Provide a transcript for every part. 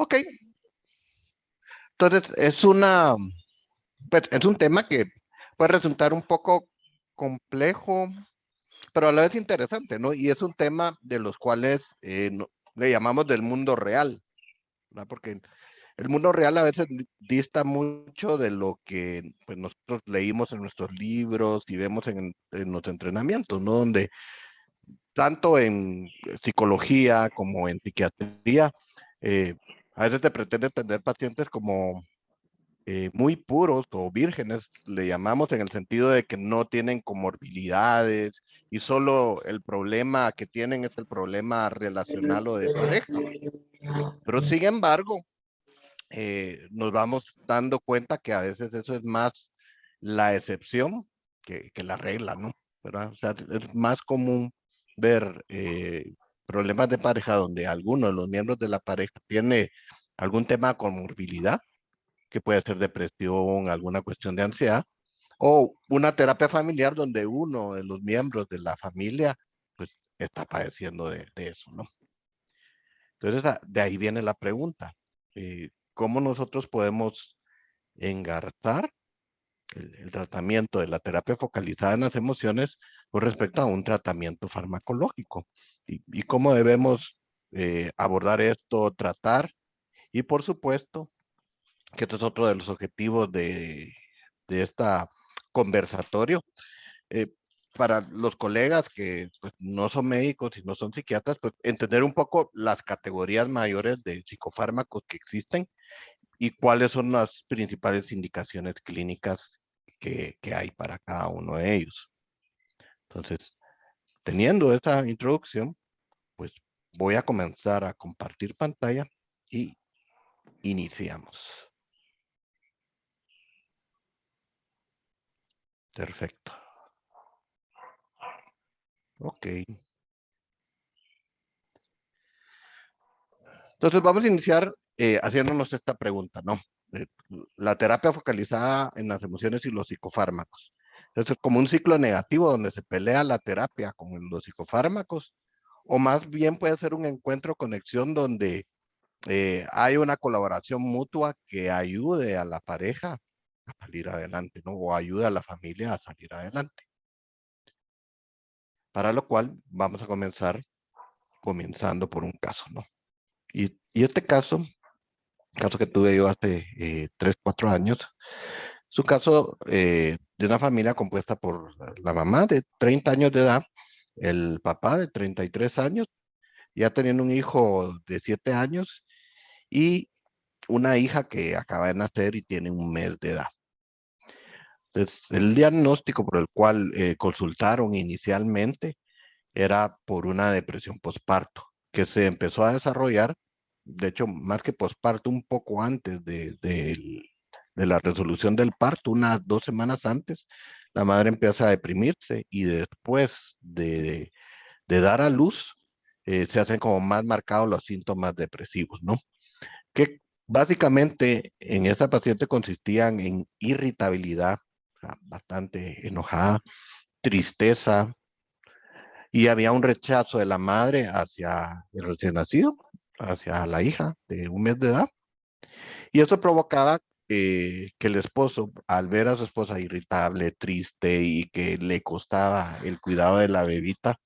Ok, entonces pues, es un tema que puede resultar un poco complejo, pero a la vez interesante, ¿no? Y es un tema de los cuales le llamamos del mundo real, ¿verdad? Porque el mundo real a veces dista mucho de lo que pues, nosotros leímos en nuestros libros y vemos en los entrenamientos, ¿no? Donde tanto en psicología como en psiquiatría, eh, a veces se pretende tener pacientes como muy puros o vírgenes, le llamamos en el sentido de que no tienen comorbilidades y solo el problema que tienen es el problema relacional o de pareja. Pero sin embargo, nos vamos dando cuenta que a veces eso es más la excepción que la regla, ¿no? ¿Verdad? O sea, es más común ver problemas de pareja donde alguno de los miembros de la pareja tiene algún tema de comorbilidad, que puede ser depresión, alguna cuestión de ansiedad, o una terapia familiar donde uno de los miembros de la familia pues está padeciendo de eso, ¿no? Entonces, de ahí viene la pregunta. ¿Cómo nosotros podemos engarzar el tratamiento de la terapia focalizada en las emociones con respecto a un tratamiento farmacológico? Y cómo debemos abordar esto, tratar, y por supuesto, que este es otro de los objetivos de esta conversatorio, eh, para los colegas que pues, no son médicos y no son psiquiatras, pues entender un poco las categorías mayores de psicofármacos que existen y cuáles son las principales indicaciones clínicas que hay para cada uno de ellos. Entonces, teniendo esa introducción, pues voy a comenzar a compartir pantalla y iniciamos. Perfecto. Ok. Entonces vamos a iniciar haciéndonos esta pregunta, ¿no? Eh, la terapia focalizada en las emociones y los psicofármacos. Entonces, como un ciclo negativo donde se pelea la terapia como en los psicofármacos, o más bien puede ser un encuentro, conexión donde hay una colaboración mutua que ayude a la pareja a salir adelante, ¿no? O ayude a la familia a salir adelante. Para lo cual vamos a comenzando por un caso, ¿no? Y este caso que tuve yo hace 3, 4 años, es un caso de una familia compuesta por la mamá de 30 años de edad, el papá de 33 años, ya teniendo un hijo de 7 años y una hija que acaba de nacer y tiene un mes de edad. Entonces, el diagnóstico por el cual consultaron inicialmente era por una depresión postparto, que se empezó a desarrollar, de hecho, más que postparto, un poco antes de la resolución del parto, unas 2 semanas antes, la madre empieza a deprimirse y después de dar a luz, se hacen como más marcados los síntomas depresivos, ¿no? Que básicamente en esta paciente consistían en irritabilidad, o sea, bastante enojada, tristeza, y había un rechazo de la madre hacia el recién nacido, hacia la hija de un mes de edad. Y eso provocaba que el esposo, al ver a su esposa irritable, triste y que le costaba el cuidado de la bebita,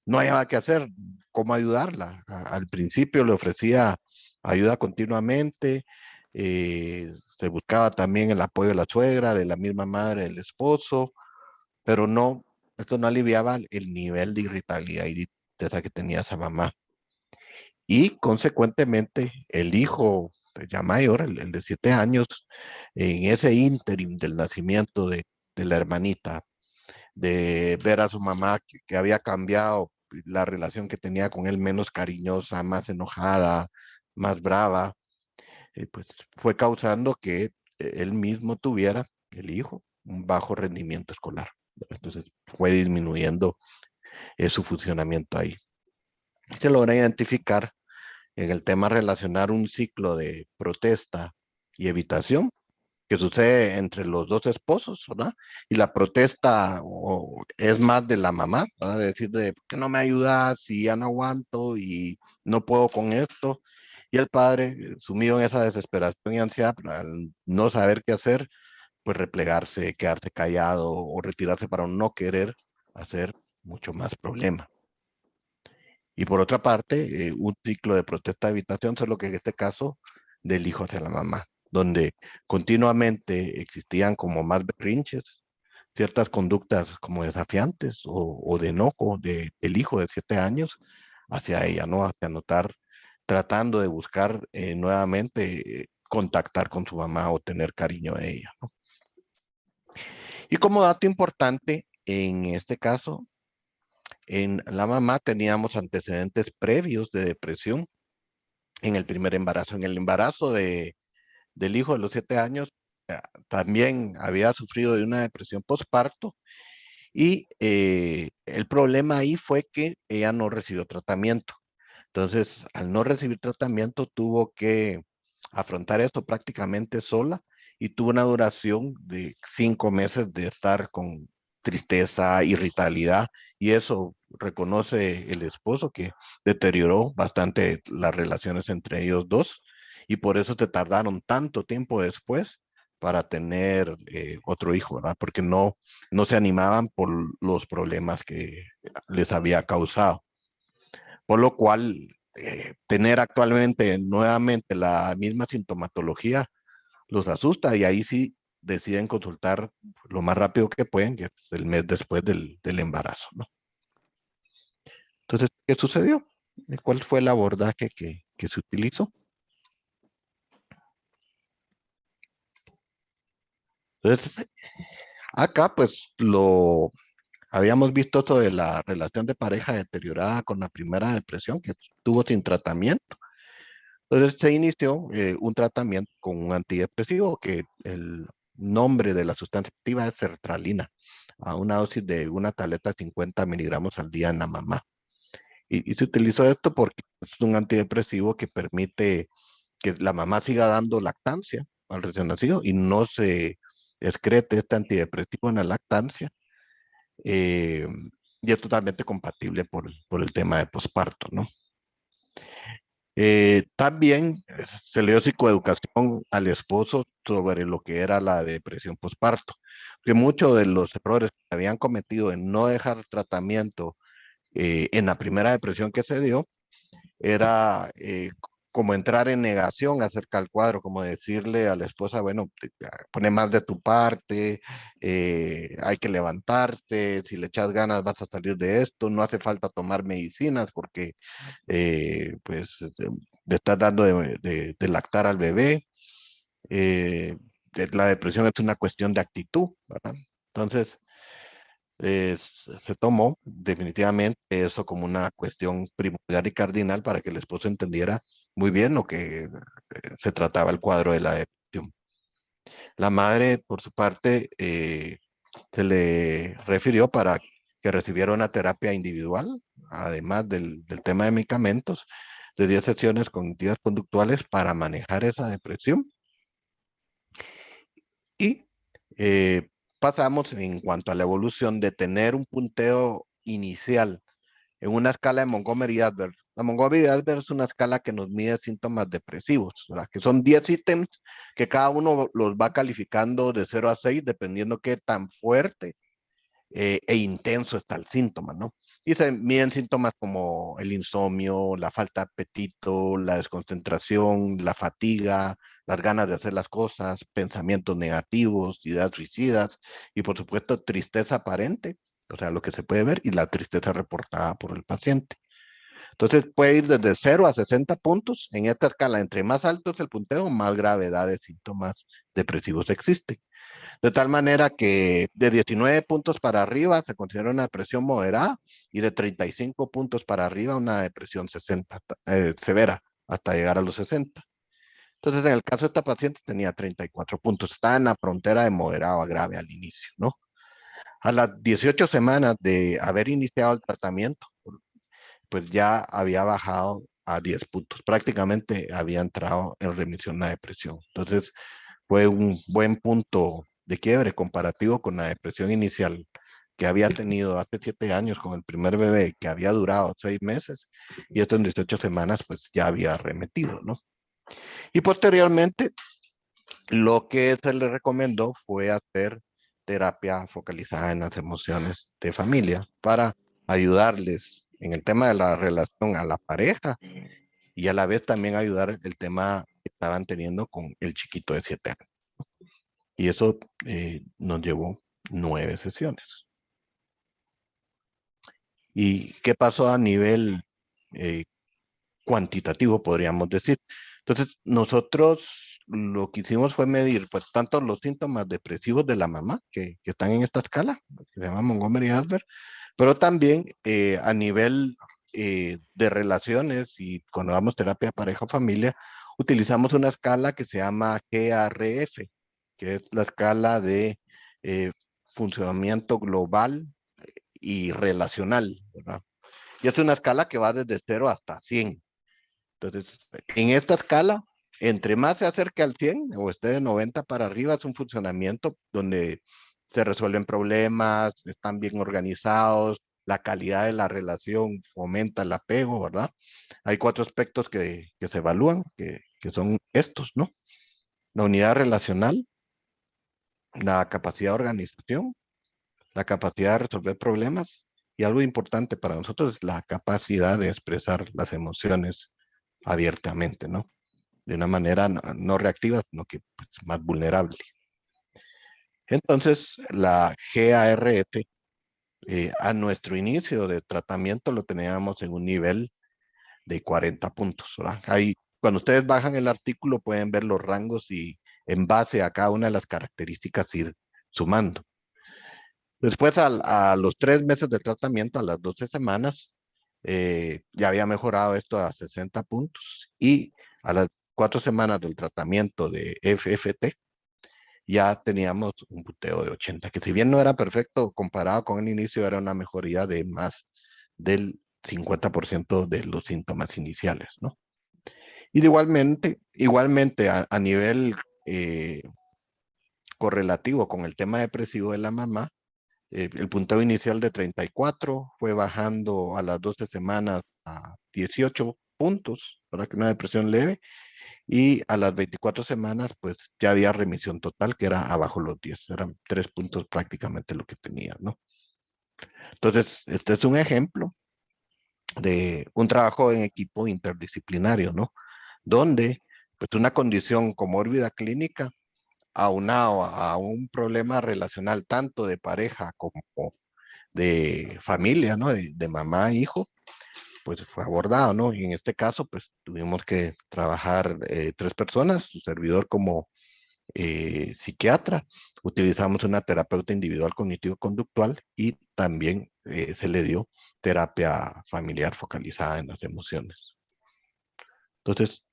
no hallaba qué hacer, cómo ayudarla. Al principio le ofrecía ayuda continuamente, se buscaba también el apoyo de la suegra, de la misma madre, del esposo, pero no, esto no aliviaba el nivel de irritabilidad y tristeza que tenía esa mamá. Y consecuentemente, el hijo ya mayor, el de 7 años, en ese ínterim del nacimiento de la hermanita, de ver a su mamá que había cambiado la relación que tenía con él, menos cariñosa, más enojada, más brava, pues fue causando que él mismo tuviera, el hijo, un bajo rendimiento escolar. Entonces fue disminuyendo su funcionamiento ahí. Se logra identificar en el tema relacionar un ciclo de protesta y evitación que sucede entre los dos esposos, ¿verdad? Y la protesta es más de la mamá, ¿verdad? De decir, ¿por qué no me ayudas si ya no aguanto y no puedo con esto? Y el padre, sumido en esa desesperación y ansiedad, al no saber qué hacer, pues replegarse, quedarse callado o retirarse para no querer hacer mucho más problema. Y por otra parte, un ciclo de protesta de evitación, solo que en este caso del hijo hacia la mamá, donde continuamente existían como más berrinches, ciertas conductas como desafiantes o de enojo del hijo de 7 años hacia ella, ¿no? Hacia notar, tratando de buscar nuevamente contactar con su mamá o tener cariño de ella, ¿no? Y como dato importante, en este caso, en la mamá teníamos antecedentes previos de depresión en el primer embarazo. En el embarazo del hijo de los 7 años, también había sufrido de una depresión postparto y el problema ahí fue que ella no recibió tratamiento. Entonces, al no recibir tratamiento, tuvo que afrontar esto prácticamente sola y tuvo una duración de 5 meses de estar con tristeza, irritabilidad, y eso reconoce el esposo que deterioró bastante las relaciones entre ellos dos, y por eso te tardaron tanto tiempo después para tener otro hijo, ¿verdad? Porque no se animaban por los problemas que les había causado. Por lo cual, tener actualmente nuevamente la misma sintomatología los asusta y ahí sí deciden consultar lo más rápido que pueden, que es el mes después del embarazo, ¿no? Entonces, ¿qué sucedió? ¿Cuál fue el abordaje que se utilizó? Entonces, acá pues lo habíamos visto sobre la relación de pareja deteriorada con la primera depresión que tuvo sin tratamiento. Entonces se inició un tratamiento con un antidepresivo que el nombre de la sustancia activa es sertralina, a una dosis de una tableta de 50 miligramos al día en la mamá. Y se utilizó esto porque es un antidepresivo que permite que la mamá siga dando lactancia al recién nacido y no se excrete este antidepresivo en la lactancia. eh, y es totalmente compatible por el tema de posparto, ¿no? También se le dio psicoeducación al esposo sobre lo que era la depresión postparto, que muchos de los errores que habían cometido en no dejar tratamiento en la primera depresión que se dio era como entrar en negación acerca del cuadro, como decirle a la esposa, bueno, pone más de tu parte, hay que levantarte, si le echas ganas vas a salir de esto, no hace falta tomar medicinas porque pues le estás dando de lactar al bebé. eh, la depresión es una cuestión de actitud, ¿verdad? Entonces, se tomó definitivamente eso como una cuestión primordial y cardinal para que el esposo entendiera muy bien lo que se trataba el cuadro de la depresión. La madre, por su parte, se le refirió para que recibiera una terapia individual, además del tema de medicamentos, de 10 sesiones cognitivas conductuales para manejar esa depresión. Y pasamos en cuanto a la evolución de tener un punteo inicial en una escala de Montgomery-Åsberg. La Montgomery-Åsberg es una escala que nos mide síntomas depresivos, ¿verdad? Que son 10 ítems que cada uno los va calificando de 0 a 6, dependiendo qué tan fuerte e intenso está el síntoma, ¿no? Y se miden síntomas como el insomnio, la falta de apetito, la desconcentración, la fatiga, las ganas de hacer las cosas, pensamientos negativos, ideas suicidas y por supuesto tristeza aparente, o sea, lo que se puede ver y la tristeza reportada por el paciente. Entonces puede ir desde 0 a 60 puntos. En esta escala, entre más alto es el punteo, más gravedad de síntomas depresivos existe. De tal manera que de 19 puntos para arriba se considera una depresión moderada y de 35 puntos para arriba una depresión severa hasta llegar a los 60. Entonces, en el caso de esta paciente tenía 34 puntos. Está en la frontera de moderado a grave al inicio, ¿no? A las 18 semanas de haber iniciado el tratamiento, pues ya había bajado a 10 puntos. Prácticamente había entrado en remisión a depresión. Entonces, fue un buen punto de quiebre comparativo con la depresión inicial que había tenido hace 7 años con el primer bebé, que había durado 6 meses, y esto en 18 semanas, pues ya había remitido, ¿no? Y posteriormente, lo que se le recomendó fue hacer terapia focalizada en las emociones de familia para ayudarles en el tema de la relación a la pareja y a la vez también ayudar el tema que estaban teniendo con el chiquito de 7 años. Y eso nos llevó 9 sesiones. ¿Y qué pasó a nivel eh, cuantitativo, podríamos decir? Entonces, nosotros lo que hicimos fue medir, pues, tanto los síntomas depresivos de la mamá, que están en esta escala, que se llama Montgomery-Åsberg, pero también a nivel de relaciones y cuando damos terapia pareja-familia, utilizamos una escala que se llama GRF, que es la escala de eh, funcionamiento global y relacional, ¿verdad? Y es una escala que va desde 0 hasta 100. Entonces, en esta escala, entre más se acerque al 100 o esté de 90 para arriba, es un funcionamiento donde se resuelven problemas, están bien organizados, la calidad de la relación fomenta el apego, ¿verdad? Hay 4 aspectos que se evalúan, que son estos, ¿no? La unidad relacional, la capacidad de organización, la capacidad de resolver problemas y algo importante para nosotros es la capacidad de expresar las emociones abiertamente, ¿no? De una manera no reactiva, sino que pues, más vulnerable. Entonces, la GARF, a nuestro inicio de tratamiento lo teníamos en un nivel de 40 puntos, ¿verdad? Ahí, cuando ustedes bajan el artículo pueden ver los rangos y en base a cada una de las características ir sumando. Después, a los 3 meses de tratamiento, a las 12 semanas, ya había mejorado esto a 60 puntos y a las 4 semanas del tratamiento de FFT ya teníamos un puteo de 80, que si bien no era perfecto comparado con el inicio, era una mejoría de más del 50% de los síntomas iniciales, ¿no? Y de igualmente a nivel correlativo con el tema depresivo de la mamá, el punteo inicial de 34 fue bajando a las 12 semanas a 18 puntos, para que una depresión leve, y a las 24 semanas, pues ya había remisión total, que era abajo los 10, eran 3 puntos prácticamente lo que tenía, ¿no? Entonces, este es un ejemplo de un trabajo en equipo interdisciplinario, ¿no? Donde, pues una condición comórbida clínica, aunado a un problema relacional tanto de pareja como de familia, ¿no? De mamá e hijo, pues fue abordado, ¿no? Y en este caso, pues tuvimos que trabajar 3 personas, su servidor como psiquiatra, utilizamos una terapeuta individual cognitivo-conductual y también se le dio terapia familiar focalizada en las emociones. Entonces,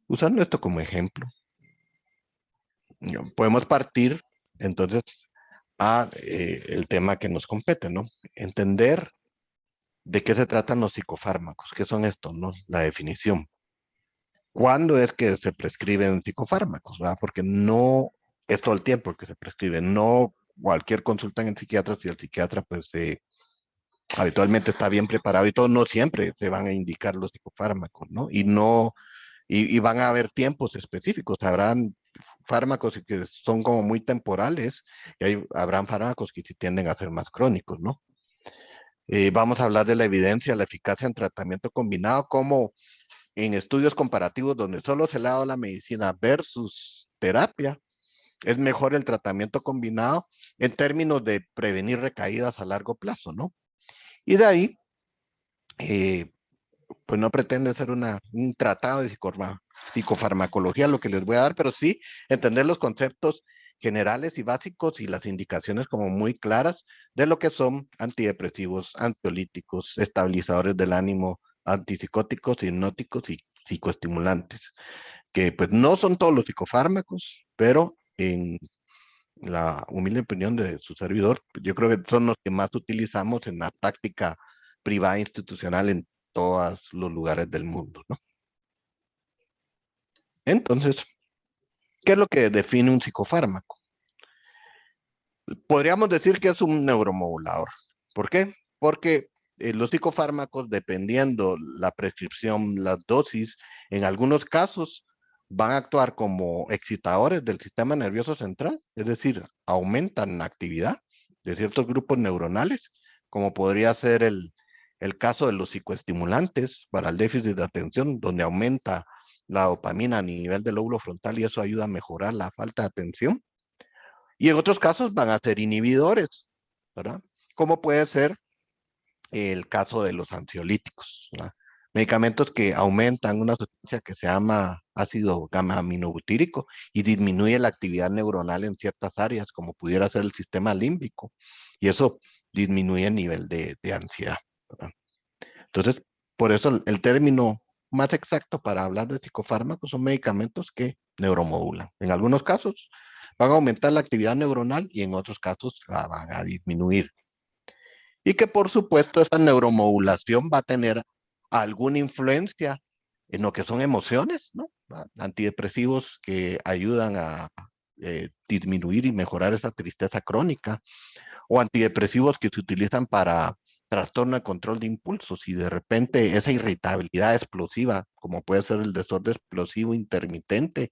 usando esto como ejemplo, podemos partir entonces a el tema que nos compete, ¿no? Entender de qué se tratan los psicofármacos, qué son estos, ¿no? La definición. ¿Cuándo es que se prescriben psicofármacos? ¿Verdad? Porque no es todo el tiempo que se prescribe, no cualquier consulta en el psiquiatra, si el psiquiatra pues habitualmente está bien preparado y todo, no siempre se van a indicar los psicofármacos, ¿no? Y no, y van a haber tiempos específicos, habrán fármacos que son como muy temporales y habrán fármacos que sí tienden a ser más crónicos, ¿no? Vamos a hablar de la evidencia, la eficacia en tratamiento combinado, como en estudios comparativos donde solo se le ha dado la medicina versus terapia, es mejor el tratamiento combinado en términos de prevenir recaídas a largo plazo, ¿no? Y de ahí, eh, pues no pretende ser un tratado de psicofarmacología lo que les voy a dar, pero sí entender los conceptos generales y básicos y las indicaciones como muy claras de lo que son antidepresivos, ansiolíticos, estabilizadores del ánimo, antipsicóticos, hipnóticos y psicoestimulantes, que pues no son todos los psicofármacos, pero en la humilde opinión de su servidor, yo creo que son los que más utilizamos en la práctica privada e institucional en todos los lugares del mundo, ¿no? Entonces, ¿qué es lo que define un psicofármaco? Podríamos decir que es un neuromodulador. ¿Por qué? Porque los psicofármacos, dependiendo la prescripción, las dosis, en algunos casos van a actuar como excitadores del sistema nervioso central, es decir, aumentan la actividad de ciertos grupos neuronales, como podría ser el caso de los psicoestimulantes para el déficit de atención, donde aumenta la dopamina a nivel del lóbulo frontal y eso ayuda a mejorar la falta de atención. Y en otros casos van a ser inhibidores, ¿verdad? Como puede ser el caso de los ansiolíticos, ¿verdad? Medicamentos que aumentan una sustancia que se llama ácido gamma-aminobutírico y disminuye la actividad neuronal en ciertas áreas, como pudiera ser el sistema límbico. Y eso disminuye el nivel de ansiedad, ¿verdad? Entonces, por eso el término más exacto para hablar de psicofármacos son medicamentos que neuromodulan. En algunos casos van a aumentar la actividad neuronal y en otros casos la van a disminuir. Y que por supuesto esa neuromodulación va a tener alguna influencia en lo que son emociones, ¿no? Antidepresivos que ayudan a disminuir y mejorar esa tristeza crónica, o antidepresivos que se utilizan para trastorno de control de impulsos y de repente esa irritabilidad explosiva, como puede ser el desorden explosivo intermitente,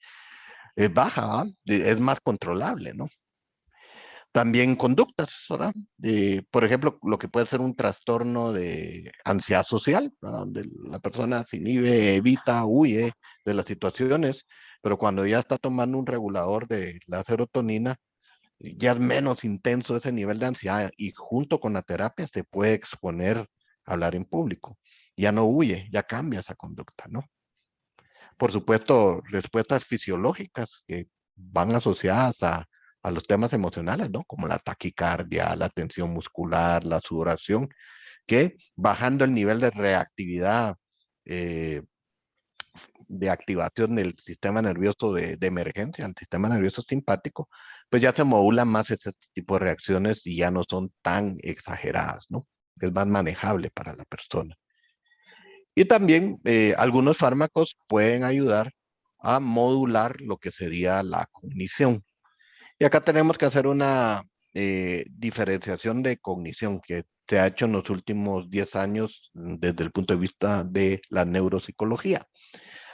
es baja, ¿va? Es más controlable, ¿no? También conductas, ¿verdad? Por ejemplo, lo que puede ser un trastorno de ansiedad social, ¿verdad? Donde la persona se inhibe, evita, huye de las situaciones, pero cuando ya está tomando un regulador de la serotonina, ya es menos intenso ese nivel de ansiedad y junto con la terapia se puede exponer a hablar en público. Ya no huye, ya cambia esa conducta, ¿no? Por supuesto, respuestas fisiológicas que van asociadas a los temas emocionales, ¿no? Como la taquicardia, la tensión muscular, la sudoración, que bajando el nivel de reactividad, eh, de activación del sistema nervioso de emergencia, el sistema nervioso simpático, pues ya se modulan más este tipo de reacciones y ya no son tan exageradas, ¿no? Es más manejable para la persona. Y también algunos fármacos pueden ayudar a modular lo que sería la cognición. Y acá tenemos que hacer una diferenciación de cognición que se ha hecho en los últimos 10 años desde el punto de vista de la neuropsicología.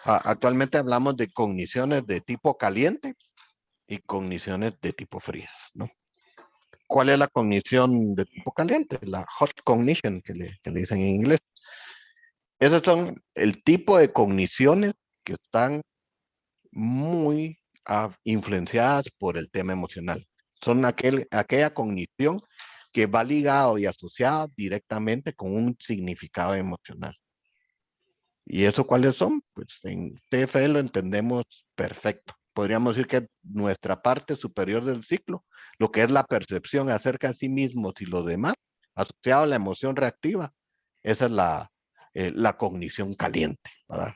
Actualmente hablamos de cogniciones de tipo caliente y cogniciones de tipo frías, ¿no? ¿Cuál es la cognición de tipo caliente? La hot cognition, que le dicen en inglés. Esos son el tipo de cogniciones que están muy influenciadas por el tema emocional. Son aquella cognición que va ligado y asociada directamente con un significado emocional. ¿Y eso cuáles son? Pues en TFL lo entendemos perfecto. Podríamos decir que nuestra parte superior del ciclo, lo que es la percepción acerca de sí mismos y los demás, asociado a la emoción reactiva, esa es la cognición caliente, ¿verdad?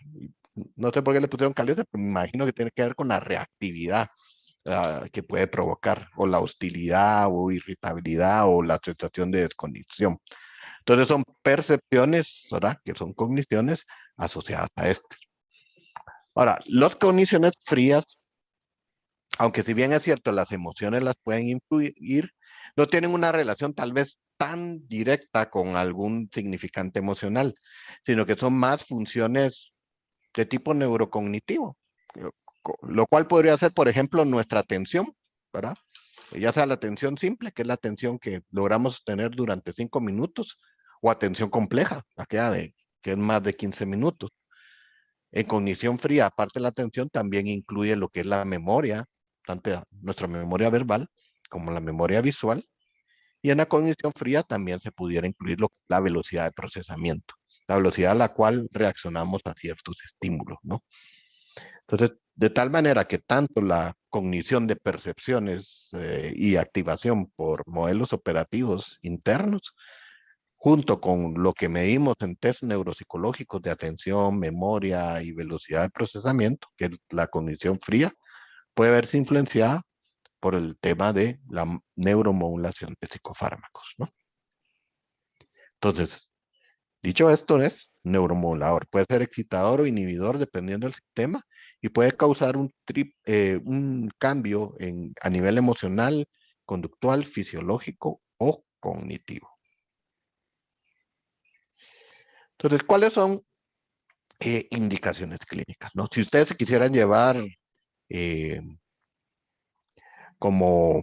No sé por qué le pusieron caliente, pero me imagino que tiene que ver con la reactividad que puede provocar, o la hostilidad, o irritabilidad, o la sensación de desconexión. Entonces son percepciones, ¿verdad? Que son cogniciones asociadas a esto. Ahora, las cogniciones frías, aunque si bien es cierto, las emociones las pueden influir, no tienen una relación tal vez tan directa con algún significante emocional, sino que son más funciones de tipo neurocognitivo, lo cual podría ser, por ejemplo, nuestra atención, ¿verdad? Ya sea la atención simple, que es la atención que logramos tener durante 5 minutos, o atención compleja, aquella de que es más de 15 minutos. En cognición fría, aparte de la atención, también incluye lo que es la memoria, tanto nuestra memoria verbal como la memoria visual. Y en la cognición fría también se pudiera incluir la velocidad de procesamiento, la velocidad a la cual reaccionamos a ciertos estímulos, ¿no? Entonces, de tal manera que tanto la cognición de percepciones y activación por modelos operativos internos, junto con lo que medimos en test neuropsicológicos de atención, memoria y velocidad de procesamiento, que es la cognición fría, puede verse influenciada por el tema de la neuromodulación de psicofármacos, ¿no? Entonces, dicho esto, es neuromodulador. Puede ser excitador o inhibidor dependiendo del sistema y puede causar un cambio a nivel emocional, conductual, fisiológico o cognitivo. Entonces, ¿cuáles son indicaciones clínicas, ¿no? Si ustedes se quisieran llevar como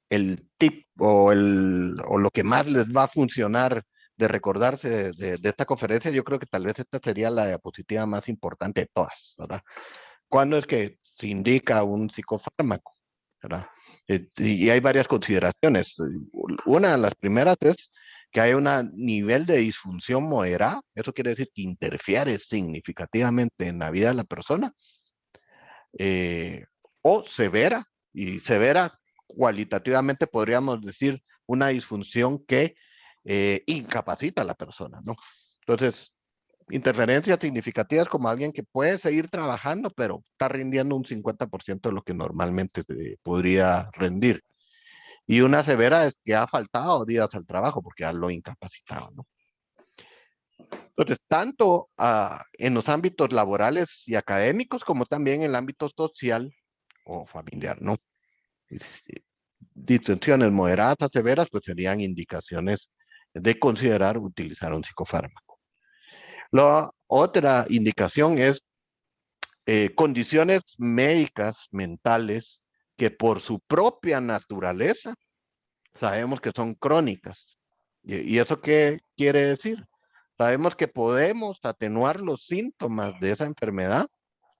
el tip o lo que más les va a funcionar de recordarse de esta conferencia, yo creo que tal vez esta sería la diapositiva más importante de todas, ¿verdad? ¿Cuándo es que se indica un psicofármaco? ¿Verdad? Y hay varias consideraciones. Una de las primeras es que hay un nivel de disfunción moderada, eso quiere decir que interfiere significativamente en la vida de la persona, o severa, y severa cualitativamente podríamos decir una disfunción que incapacita a la persona, ¿no? Entonces, interferencias significativas como alguien que puede seguir trabajando, pero está rindiendo un 50% de lo que normalmente se podría rendir. Y una severa es que ha faltado días al trabajo porque ya lo incapacitado, ¿no? Entonces, tanto en los ámbitos laborales y académicos como también en el ámbito social o familiar, ¿no? Distensiones moderadas a severas, pues serían indicaciones de considerar utilizar un psicofármaco. La otra indicación es condiciones médicas, mentales, que por su propia naturaleza sabemos que son crónicas. ¿Y eso qué quiere decir? Sabemos que podemos atenuar los síntomas de esa enfermedad,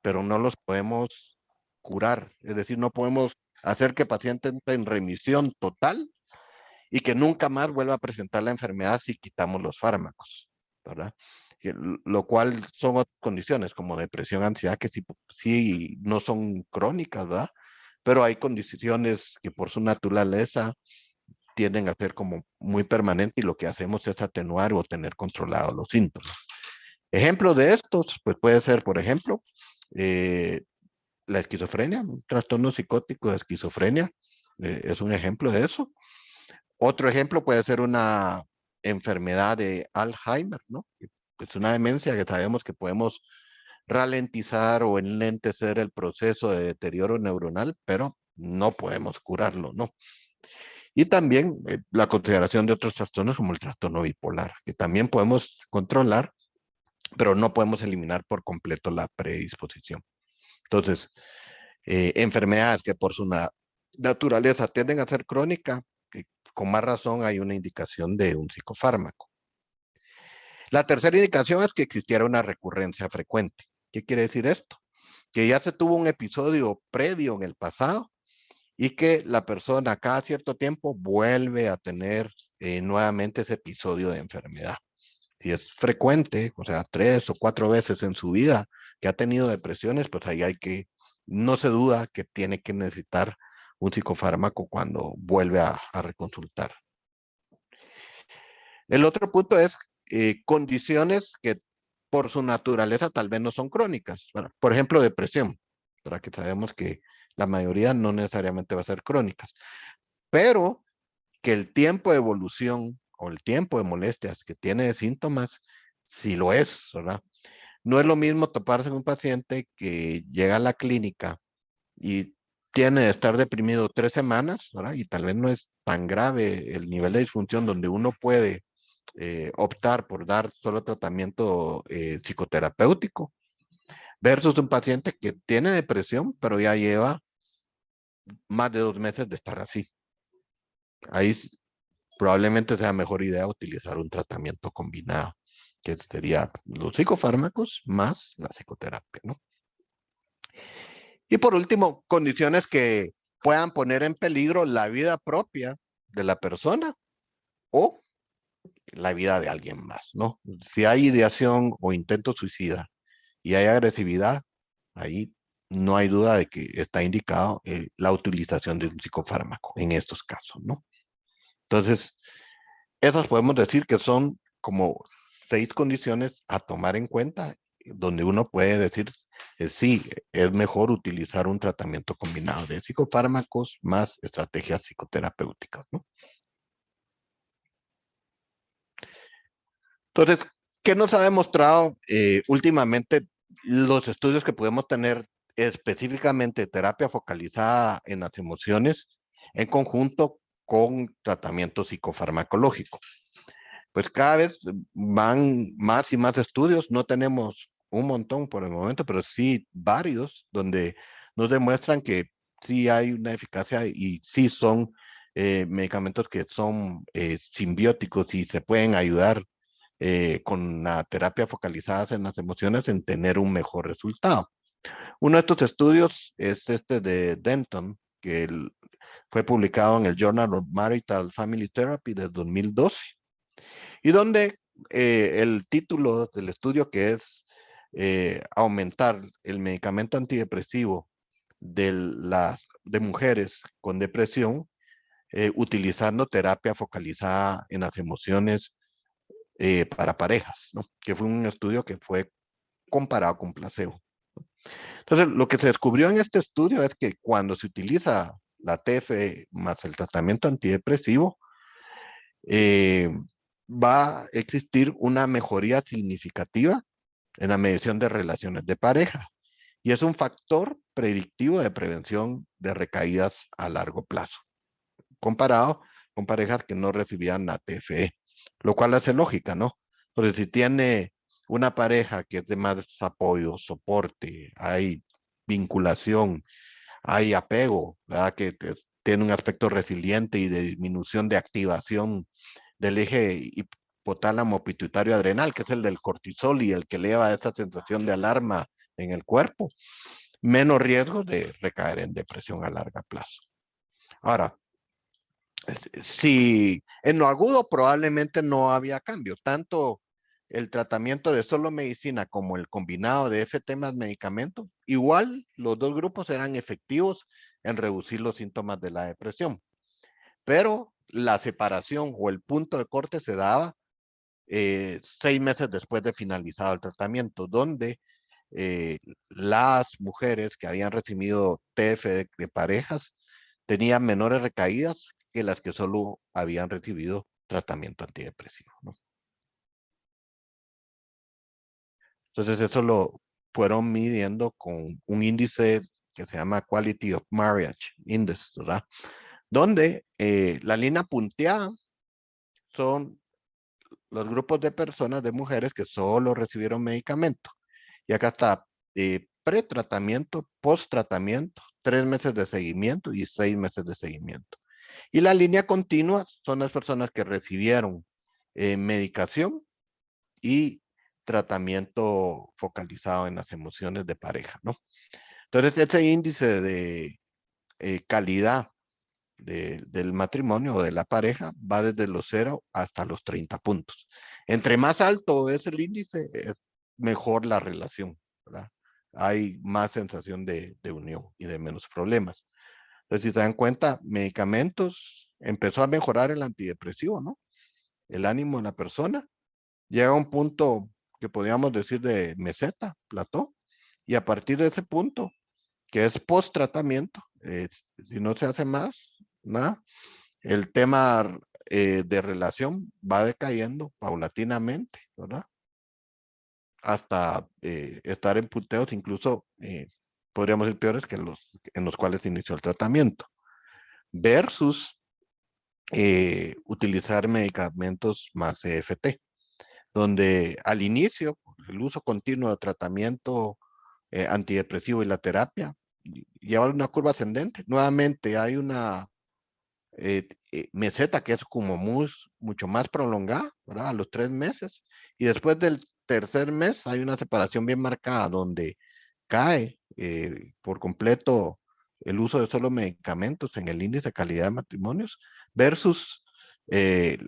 pero no los podemos curar. Es decir, no podemos hacer que el paciente entre en remisión total y que nunca más vuelva a presentar la enfermedad si quitamos los fármacos, ¿verdad? Lo cual son otras condiciones como depresión, ansiedad, que sí no son crónicas, ¿verdad? Pero hay condiciones que por su naturaleza tienden a ser como muy permanentes y lo que hacemos es atenuar o tener controlados los síntomas. Ejemplos de estos, pues puede ser, por ejemplo, la esquizofrenia, un trastorno psicótico de esquizofrenia, es un ejemplo de eso. Otro ejemplo puede ser una enfermedad de Alzheimer, ¿no? Es una demencia que sabemos que podemos ralentizar o enlentecer el proceso de deterioro neuronal, pero no podemos curarlo, ¿no? Y también la consideración de otros trastornos como el trastorno bipolar, que también podemos controlar, pero no podemos eliminar por completo la predisposición. Entonces, enfermedades que por su naturaleza tienden a ser crónicas, con más razón hay una indicación de un psicofármaco. La tercera indicación es que existiera una recurrencia frecuente. ¿Qué quiere decir esto? Que ya se tuvo un episodio previo en el pasado y que la persona cada cierto tiempo vuelve a tener nuevamente ese episodio de enfermedad. Si es frecuente, o sea, 3 o 4 veces en su vida que ha tenido depresiones, pues ahí no se duda que tiene que necesitar un psicofármaco cuando vuelve a reconsultar. El otro punto es condiciones que por su naturaleza tal vez no son crónicas. Por ejemplo, depresión, para que sabemos que la mayoría no necesariamente va a ser crónicas, pero que el tiempo de evolución o el tiempo de molestias que tiene de síntomas, sí lo es, ¿verdad? No es lo mismo toparse con un paciente que llega a la clínica y tiene de estar deprimido 3 semanas, ¿verdad? Y tal vez no es tan grave el nivel de disfunción donde uno puede optar por dar solo tratamiento psicoterapéutico versus un paciente que tiene depresión, pero ya lleva más de 2 meses de estar así. Ahí probablemente sea mejor idea utilizar un tratamiento combinado, que sería los psicofármacos más la psicoterapia, ¿no? Y por último, condiciones que puedan poner en peligro la vida propia de la persona o la vida de alguien más, ¿no? Si hay ideación o intento suicida y hay agresividad, ahí no hay duda de que está indicado la utilización de un psicofármaco en estos casos, ¿no? Entonces, esas podemos decir que son como 6 condiciones a tomar en cuenta, donde uno puede decir, sí, es mejor utilizar un tratamiento combinado de psicofármacos más estrategias psicoterapéuticas, ¿no? Entonces, ¿qué nos ha demostrado últimamente los estudios que podemos tener específicamente terapia focalizada en las emociones en conjunto con tratamiento psicofarmacológico. Pues cada vez van más y más estudios, no tenemos un montón por el momento, pero sí varios donde nos demuestran que sí hay una eficacia y sí son medicamentos que son simbióticos y se pueden ayudar con la terapia focalizada en las emociones en tener un mejor resultado. Uno de estos estudios es este de Denton, que fue publicado en el Journal of Marital Family Therapy de 2012, y donde el título del estudio, que es aumentar el medicamento antidepresivo de mujeres con depresión, utilizando terapia focalizada en las emociones para parejas, ¿no? Que fue un estudio que fue comparado con placebo. Entonces, lo que se descubrió en este estudio es que cuando se utiliza la TF más el tratamiento antidepresivo, eh, va a existir una mejoría significativa en la medición de relaciones de pareja y es un factor predictivo de prevención de recaídas a largo plazo, comparado con parejas que no recibían la TFE, lo cual hace lógica, ¿no? Porque si tiene una pareja que es de más apoyo, soporte, hay vinculación, hay apego, ¿verdad? Que tiene un aspecto resiliente y de disminución de activación del eje hipotálamo pituitario adrenal, que es el del cortisol y el que eleva esa sensación de alarma en el cuerpo, menos riesgo de recaer en depresión a largo plazo. Ahora, si en lo agudo probablemente no había cambio, tanto el tratamiento de solo medicina como el combinado de FT más medicamento, igual los dos grupos eran efectivos en reducir los síntomas de la depresión, pero la separación o el punto de corte se daba 6 meses después de finalizado el tratamiento, donde las mujeres que habían recibido TF de parejas tenían menores recaídas que las que solo habían recibido tratamiento antidepresivo, ¿no? Entonces eso lo fueron midiendo con un índice que se llama Quality of Marriage Index, ¿verdad? Donde la línea punteada son los grupos de personas, de mujeres que solo recibieron medicamento. Y acá está pretratamiento, post-tratamiento, 3 meses de seguimiento y 6 meses de seguimiento. Y la línea continua son las personas que recibieron medicación y tratamiento focalizado en las emociones de pareja, ¿no? Entonces, ese índice de calidad del matrimonio o de la pareja va desde los 0 hasta los 30 puntos. Entre más alto es el índice, es mejor la relación, ¿verdad? Hay más sensación de unión y de menos problemas. Entonces, si se dan cuenta, medicamentos, empezó a mejorar el antidepresivo, ¿no? El ánimo de la persona llega a un punto que podríamos decir de meseta, plató, y a partir de ese punto, que es post tratamiento, si no se hace más, nada, el tema de relación va decayendo paulatinamente, ¿verdad? Hasta estar en punteos incluso, podríamos ir peores que los en los cuales inició el tratamiento, versus utilizar medicamentos más EFT, donde al inicio el uso continuo de tratamiento antidepresivo y la terapia lleva una curva ascendente. Nuevamente hay una meseta que es como mucho más prolongada, ¿verdad? A los 3 meses. Y después del tercer mes hay una separación bien marcada donde cae por completo el uso de solo medicamentos en el índice de calidad de matrimonios versus eh,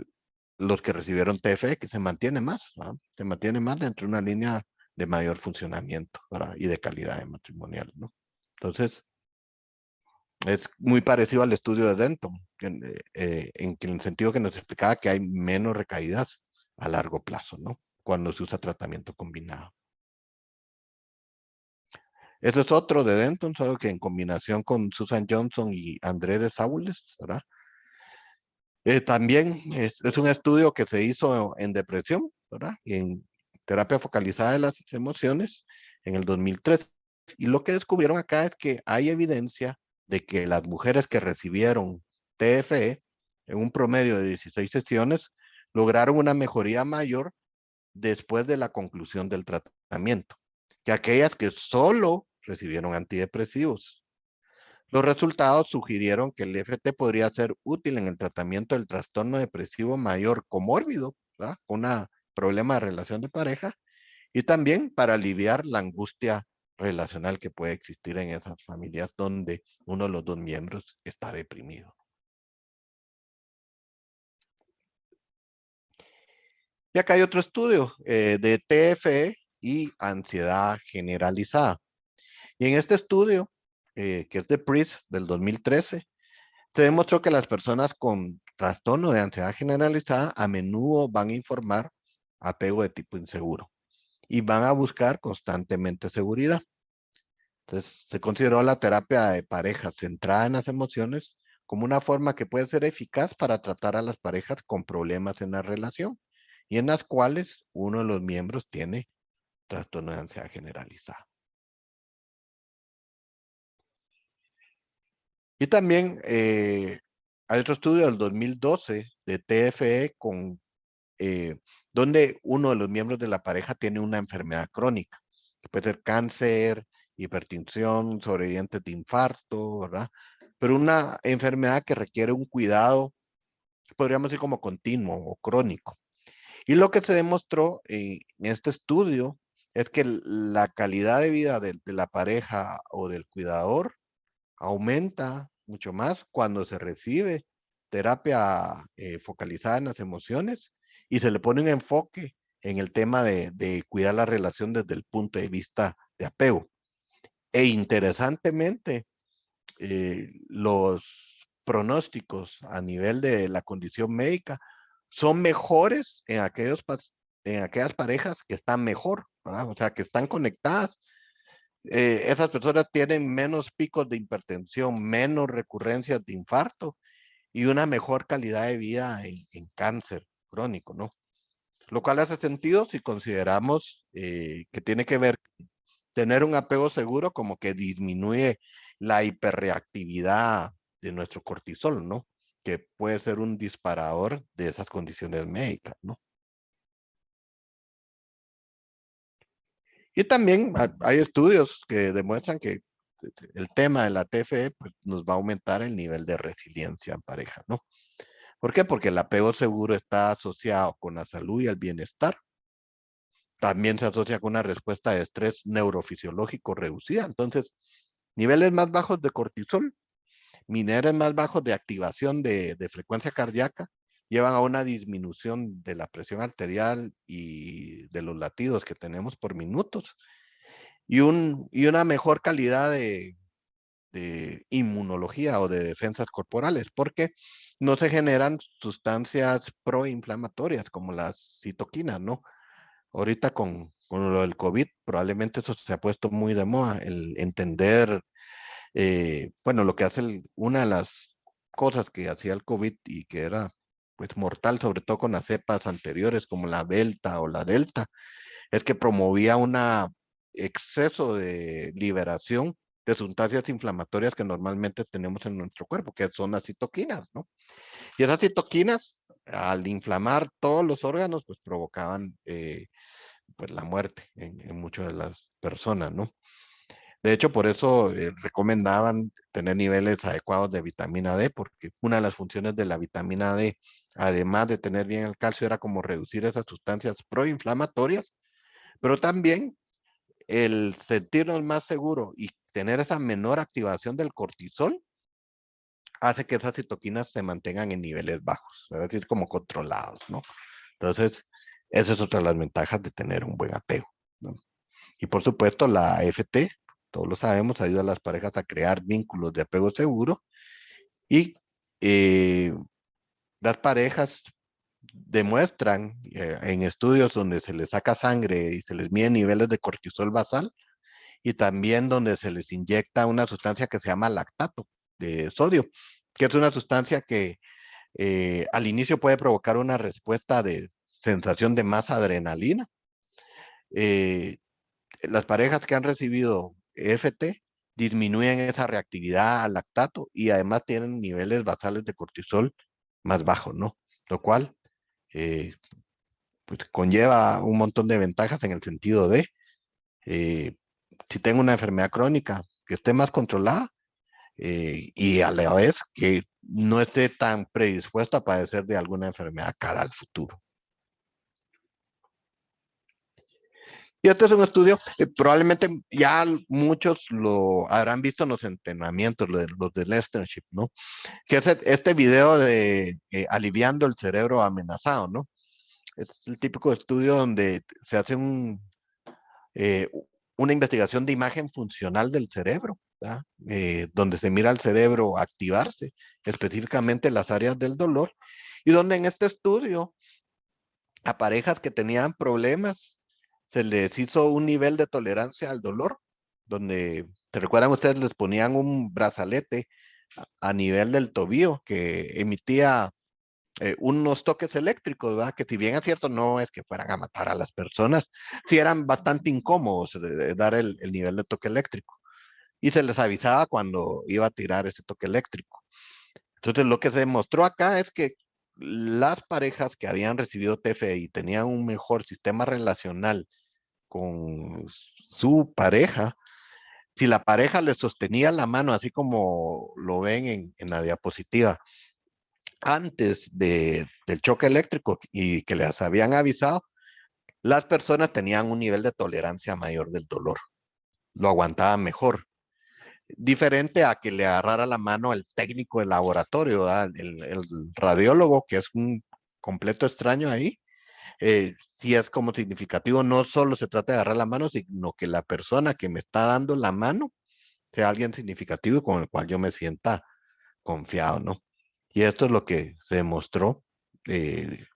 los que recibieron TFE, que se mantiene más, ¿verdad? Se mantiene más dentro de una línea de mayor funcionamiento, ¿verdad? Y de calidad de matrimonial, ¿no? Entonces, es muy parecido al estudio de Denton, en el sentido que nos explicaba que hay menos recaídas a largo plazo, ¿no? Cuando se usa tratamiento combinado. Eso es otro de Denton, solo que en combinación con Susan Johnson y André de Saules, ¿verdad? También es un estudio que se hizo en depresión, ¿verdad? Y en terapia focalizada de las emociones en el 2003. Y lo que descubrieron acá es que hay evidencia de que las mujeres que recibieron TFE en un promedio de 16 sesiones lograron una mejoría mayor después de la conclusión del tratamiento que aquellas que solo recibieron antidepresivos. Los resultados sugirieron que el EFT podría ser útil en el tratamiento del trastorno depresivo mayor comórbido, ¿verdad? Con un problema de relación de pareja, y también para aliviar la angustia relacional que puede existir en esas familias donde uno de los dos miembros está deprimido. Y acá hay otro estudio de TFE y ansiedad generalizada. Y en este estudio, que es de Priest del 2013, se demostró que las personas con trastorno de ansiedad generalizada a menudo van a informar apego de tipo inseguro y van a buscar constantemente seguridad. Entonces, se consideró la terapia de pareja centrada en las emociones como una forma que puede ser eficaz para tratar a las parejas con problemas en la relación y en las cuales uno de los miembros tiene trastorno de ansiedad generalizada. Y también hay otro estudio del 2012 de TFE donde uno de los miembros de la pareja tiene una enfermedad crónica, que puede ser cáncer, hipertensión, sobrevivientes de infarto, ¿verdad? Pero una enfermedad que requiere un cuidado, podríamos decir como continuo o crónico. Y lo que se demostró en este estudio es que la calidad de vida de la pareja o del cuidador aumenta mucho más cuando se recibe terapia focalizada en las emociones y se le pone un enfoque en el tema de cuidar la relación desde el punto de vista de apego. E interesantemente, los pronósticos a nivel de la condición médica son mejores en aquellas parejas que están mejor, ¿verdad? O sea, que están conectadas. Esas personas tienen menos picos de hipertensión, menos recurrencias de infarto y una mejor calidad de vida en cáncer crónico, ¿no? Lo cual hace sentido si consideramos que tiene que ver tener un apego seguro como que disminuye la hiperreactividad de nuestro cortisol, ¿no? Que puede ser un disparador de esas condiciones médicas, ¿no? Y también hay estudios que demuestran que el tema de la TFE pues, nos va a aumentar el nivel de resiliencia en pareja, ¿no? ¿Por qué? Porque el apego seguro está asociado con la salud y el bienestar. También se asocia con una respuesta de estrés neurofisiológico reducida. Entonces, niveles más bajos de cortisol, niveles más bajos de activación de frecuencia cardíaca, llevan a una disminución de la presión arterial y de los latidos que tenemos por minutos y una mejor calidad de inmunología o de defensas corporales, porque no se generan sustancias proinflamatorias como las citoquinas, ¿no? Ahorita con lo del COVID, probablemente eso se ha puesto muy de moda, el entender, bueno, lo que hace una de las cosas que hacía el COVID y que era pues mortal, sobre todo con las cepas anteriores como la Delta o la Delta, es que promovía un exceso de liberación de sustancias inflamatorias que normalmente tenemos en nuestro cuerpo, que son las citoquinas, ¿no? Y esas citoquinas, al inflamar todos los órganos, pues provocaban pues la muerte en muchas de las personas, ¿no? De hecho, por eso recomendaban tener niveles adecuados de vitamina D, porque una de las funciones de la vitamina D, además de tener bien el calcio, era como reducir esas sustancias proinflamatorias, pero también el sentirnos más seguros y tener esa menor activación del cortisol hace que esas citoquinas se mantengan en niveles bajos, es decir, como controlados, ¿no? Entonces, esa es otra de las ventajas de tener un buen apego, ¿no? Y por supuesto, la FT, todos lo sabemos, ayuda a las parejas a crear vínculos de apego seguro y las parejas demuestran en estudios donde se les saca sangre y se les mide niveles de cortisol basal y también donde se les inyecta una sustancia que se llama lactato de sodio, que es una sustancia que al inicio puede provocar una respuesta de sensación de más adrenalina. Las parejas que han recibido EFT disminuyen esa reactividad al lactato y además tienen niveles basales de cortisol más bajos, ¿no? Lo cual eh, pues conlleva un montón de ventajas en el sentido de eh, si tengo una enfermedad crónica que esté más controlada y a la vez que no esté tan predispuesta a padecer de alguna enfermedad cara al futuro. Y este es un estudio, probablemente ya muchos lo habrán visto en los entrenamientos, los de Leadership, ¿no? Que es este video de aliviando el cerebro amenazado, ¿no? Es el típico estudio donde se hace eh, una investigación de imagen funcional del cerebro, donde se mira al cerebro activarse, específicamente las áreas del dolor, y donde en este estudio a parejas que tenían problemas se les hizo un nivel de tolerancia al dolor, donde, ¿te recuerdan ustedes? Les ponían un brazalete a nivel del tobillo que emitía unos toques eléctricos, ¿verdad? Que si bien es cierto, no es que fueran a matar a las personas, sí eran bastante incómodos de dar el nivel de toque eléctrico. Y se les avisaba cuando iba a tirar ese toque eléctrico. Entonces, lo que se demostró acá es que las parejas que habían recibido TFI y tenían un mejor sistema relacional con su pareja, si la pareja le sostenía la mano, así como lo ven en la diapositiva, antes del choque eléctrico y que les habían avisado, las personas tenían un nivel de tolerancia mayor del dolor, lo aguantaban mejor. Diferente a que le agarrara la mano el técnico del laboratorio, el radiólogo, que es un completo extraño ahí, sí es como significativo, no solo se trata de agarrar la mano, sino que la persona que me está dando la mano sea alguien significativo y con el cual yo me sienta confiado, ¿no? Y esto es lo que se demostró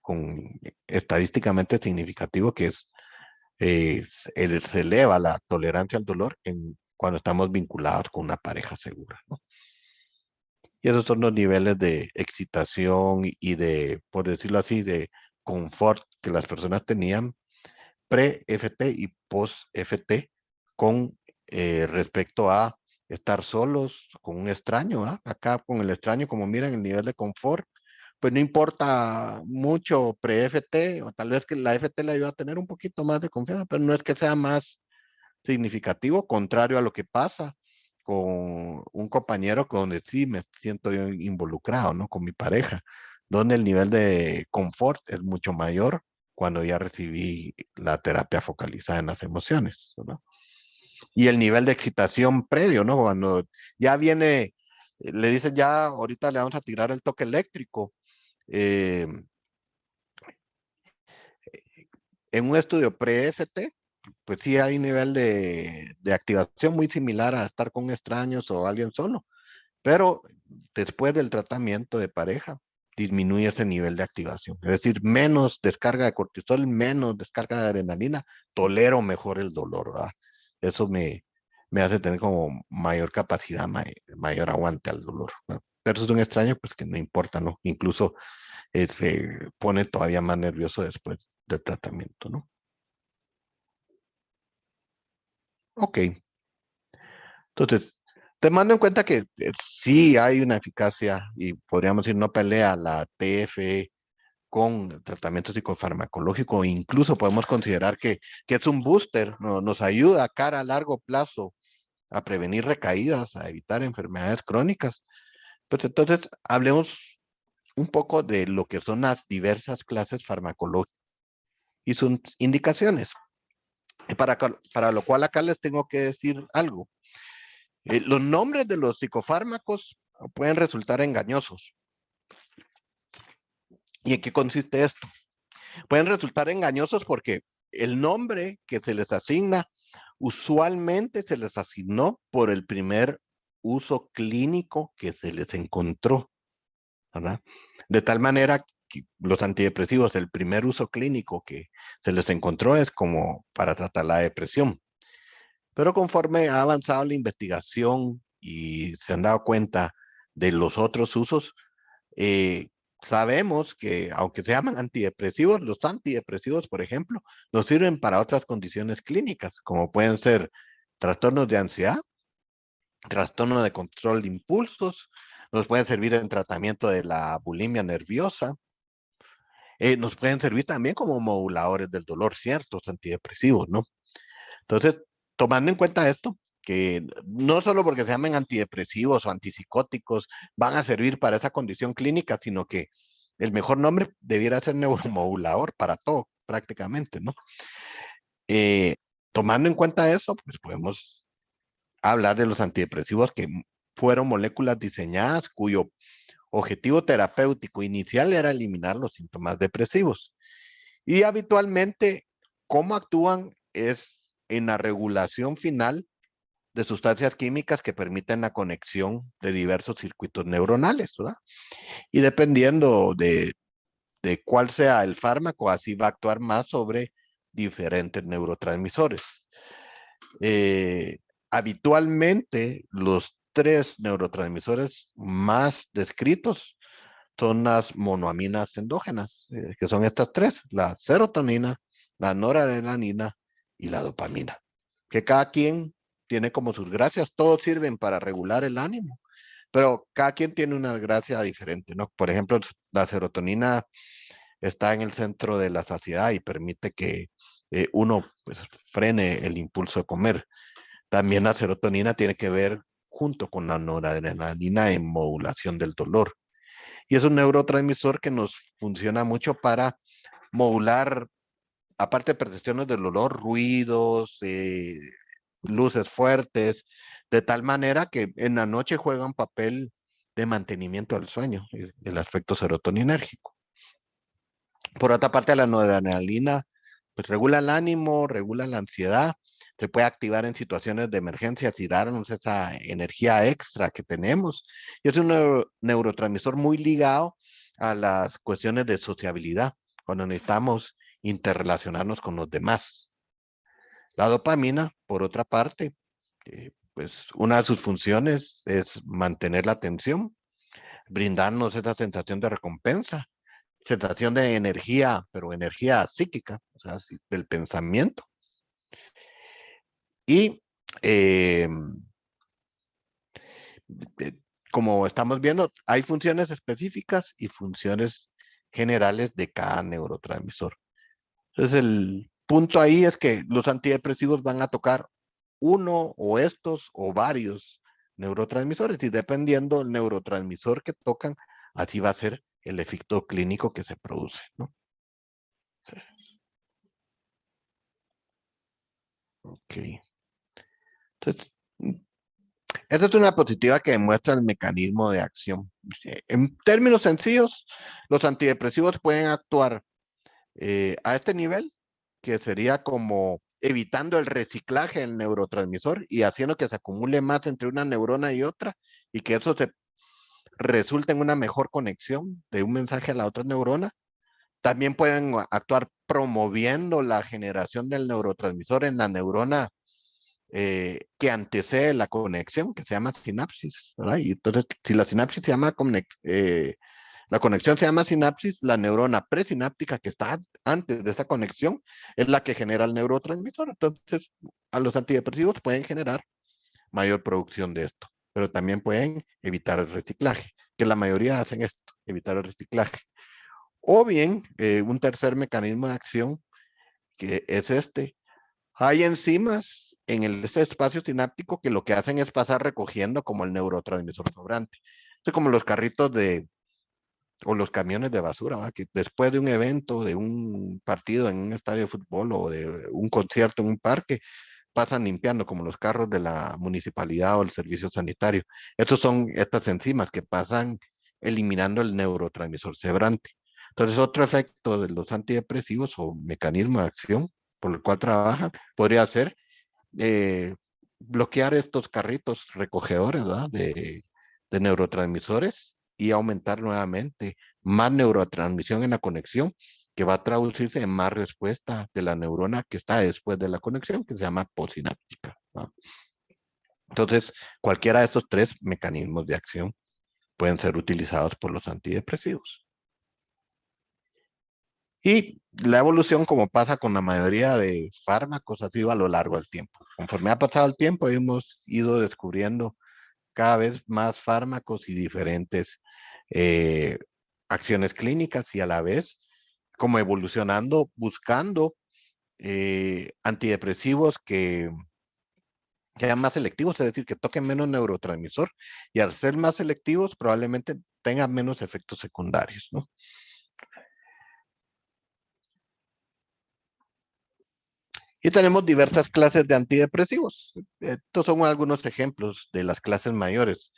con estadísticamente significativo, que es se eleva la tolerancia al dolor cuando estamos vinculados con una pareja segura, ¿no? Y esos son los niveles de excitación y de, por decirlo así, de confort que las personas tenían pre-FT y post-FT con respecto a estar solos con un extraño, ¿ah? Acá con el extraño, como miran el nivel de confort, pues no importa mucho pre-FT, o tal vez que la FT le ayuda a tener un poquito más de confianza, pero no es que sea más significativo, contrario a lo que pasa con un compañero con donde sí me siento yo involucrado, ¿no? Con mi pareja, donde el nivel de confort es mucho mayor cuando ya recibí la terapia focalizada en las emociones, ¿no? Y el nivel de excitación previo, ¿no? Cuando ya viene, le dicen ya, ahorita le vamos a tirar el toque eléctrico. Eh, en un estudio pre-FT, pues sí hay un nivel de activación muy similar a estar con extraños o alguien solo, pero después del tratamiento de pareja disminuye ese nivel de activación, es decir, menos descarga de cortisol, menos descarga de adrenalina, tolero mejor el dolor, ¿verdad? Eso me hace tener como mayor capacidad, mayor aguante al dolor, ¿verdad? Pero eso es un extraño, pues que no importa, ¿no? Incluso se pone todavía más nervioso después del tratamiento, ¿no? Ok, entonces, tomando en cuenta que sí hay una eficacia y podríamos decir no pelea la TFE con tratamiento psicofarmacológico, incluso podemos considerar que es un booster, ¿no? Nos ayuda a cara a largo plazo a prevenir recaídas, a evitar enfermedades crónicas. Pues entonces, hablemos un poco de lo que son las diversas clases farmacológicas y sus indicaciones. Para lo cual acá les tengo que decir algo. Los nombres de los psicofármacos pueden resultar engañosos. ¿Y en qué consiste esto? Pueden resultar engañosos porque el nombre que se les asigna usualmente se les asignó por el primer uso clínico que se les encontró, ¿verdad? De tal manera que los antidepresivos, el primer uso clínico que se les encontró es como para tratar la depresión. Pero conforme ha avanzado la investigación y se han dado cuenta de los otros usos, eh, sabemos que aunque se llaman antidepresivos, los antidepresivos, por ejemplo, nos sirven para otras condiciones clínicas, como pueden ser trastornos de ansiedad, trastorno de control de impulsos, nos pueden servir en tratamiento de la bulimia nerviosa, nos pueden servir también como moduladores del dolor, ciertos antidepresivos, ¿no? Entonces, tomando en cuenta esto, que no solo porque se llamen antidepresivos o antipsicóticos van a servir para esa condición clínica, sino que el mejor nombre debiera ser neuromodulador para todo, prácticamente, ¿no? Tomando en cuenta eso, pues podemos hablar de los antidepresivos que fueron moléculas diseñadas cuyo objetivo terapéutico inicial era eliminar los síntomas depresivos. Y habitualmente, cómo actúan es en la regulación final de sustancias químicas que permiten la conexión de diversos circuitos neuronales, ¿verdad? Y dependiendo de cuál sea el fármaco, así va a actuar más sobre diferentes neurotransmisores. Habitualmente, los tres neurotransmisores más descritos son las monoaminas endógenas, que son estas tres, la serotonina, la noradrenalina y la dopamina, que cada quien tiene como sus gracias, todos sirven para regular el ánimo, pero cada quien tiene una gracia diferente, ¿no? Por ejemplo, la serotonina está en el centro de la saciedad y permite que uno pues, frene el impulso de comer. También la serotonina tiene que ver junto con la noradrenalina en modulación del dolor. Y es un neurotransmisor que nos funciona mucho para modular, aparte de percepciones del olor, ruidos, luces fuertes, de tal manera que en la noche juega un papel de mantenimiento del sueño, el aspecto serotoninérgico. Por otra parte, la noradrenalina pues, regula el ánimo, regula la ansiedad, se puede activar en situaciones de emergencia y darnos esa energía extra que tenemos. Y es un neurotransmisor muy ligado a las cuestiones de sociabilidad, cuando necesitamos interrelacionarnos con los demás. La dopamina, por otra parte, pues una de sus funciones es mantener la atención, brindarnos esa sensación de recompensa, sensación de energía, pero energía psíquica, o sea, del pensamiento. Y eh, como estamos viendo, hay funciones específicas y funciones generales de cada neurotransmisor. Entonces, el punto ahí es que los antidepresivos van a tocar uno o estos o varios neurotransmisores y dependiendo del neurotransmisor que tocan, así va a ser el efecto clínico que se produce, ¿no? Sí. Ok. Entonces, esta es una diapositiva que demuestra el mecanismo de acción. En términos sencillos, los antidepresivos pueden actuar a este nivel, que sería como evitando el reciclaje del neurotransmisor y haciendo que se acumule más entre una neurona y otra y que eso se resulte en una mejor conexión de un mensaje a la otra neurona. También pueden actuar promoviendo la generación del neurotransmisor en la neurona que antecede la conexión, que se llama sinapsis, ¿verdad? Y entonces, si la sinapsis se llama la conexión se llama sinapsis, la neurona presináptica que está antes de esa conexión es la que genera el neurotransmisor. Entonces, a los antidepresivos pueden generar mayor producción de esto, pero también pueden evitar el reciclaje, que la mayoría hacen esto, evitar el reciclaje. O bien, un tercer mecanismo de acción, que es este. Hay enzimas en este espacio sináptico que lo que hacen es pasar recogiendo como el neurotransmisor sobrante. Es como los carritos o los camiones de basura, ¿va? Que después de un evento, de un partido en un estadio de fútbol o de un concierto en un parque, pasan limpiando como los carros de la municipalidad o el servicio sanitario. Estos son estas enzimas que pasan eliminando el neurotransmisor sobrante. Entonces, otro efecto de los antidepresivos o mecanismo de acción por el cual trabajan podría ser eh, bloquear estos carritos recogedores, ¿verdad? De neurotransmisores y aumentar nuevamente más neurotransmisión en la conexión que va a traducirse en más respuesta de la neurona que está después de la conexión, que se llama posináptica, ¿no? Entonces, cualquiera de estos tres mecanismos de acción pueden ser utilizados por los antidepresivos. Y la evolución, como pasa con la mayoría de fármacos, ha sido a lo largo del tiempo. conforme ha pasado el tiempo, hemos ido descubriendo cada vez más fármacos y diferentes eh, acciones clínicas y a la vez como evolucionando, buscando antidepresivos que sean más selectivos, es decir, que toquen menos neurotransmisor y al ser más selectivos probablemente tengan menos efectos secundarios, ¿no? Y tenemos diversas clases de antidepresivos. Estos son algunos ejemplos de las clases mayores.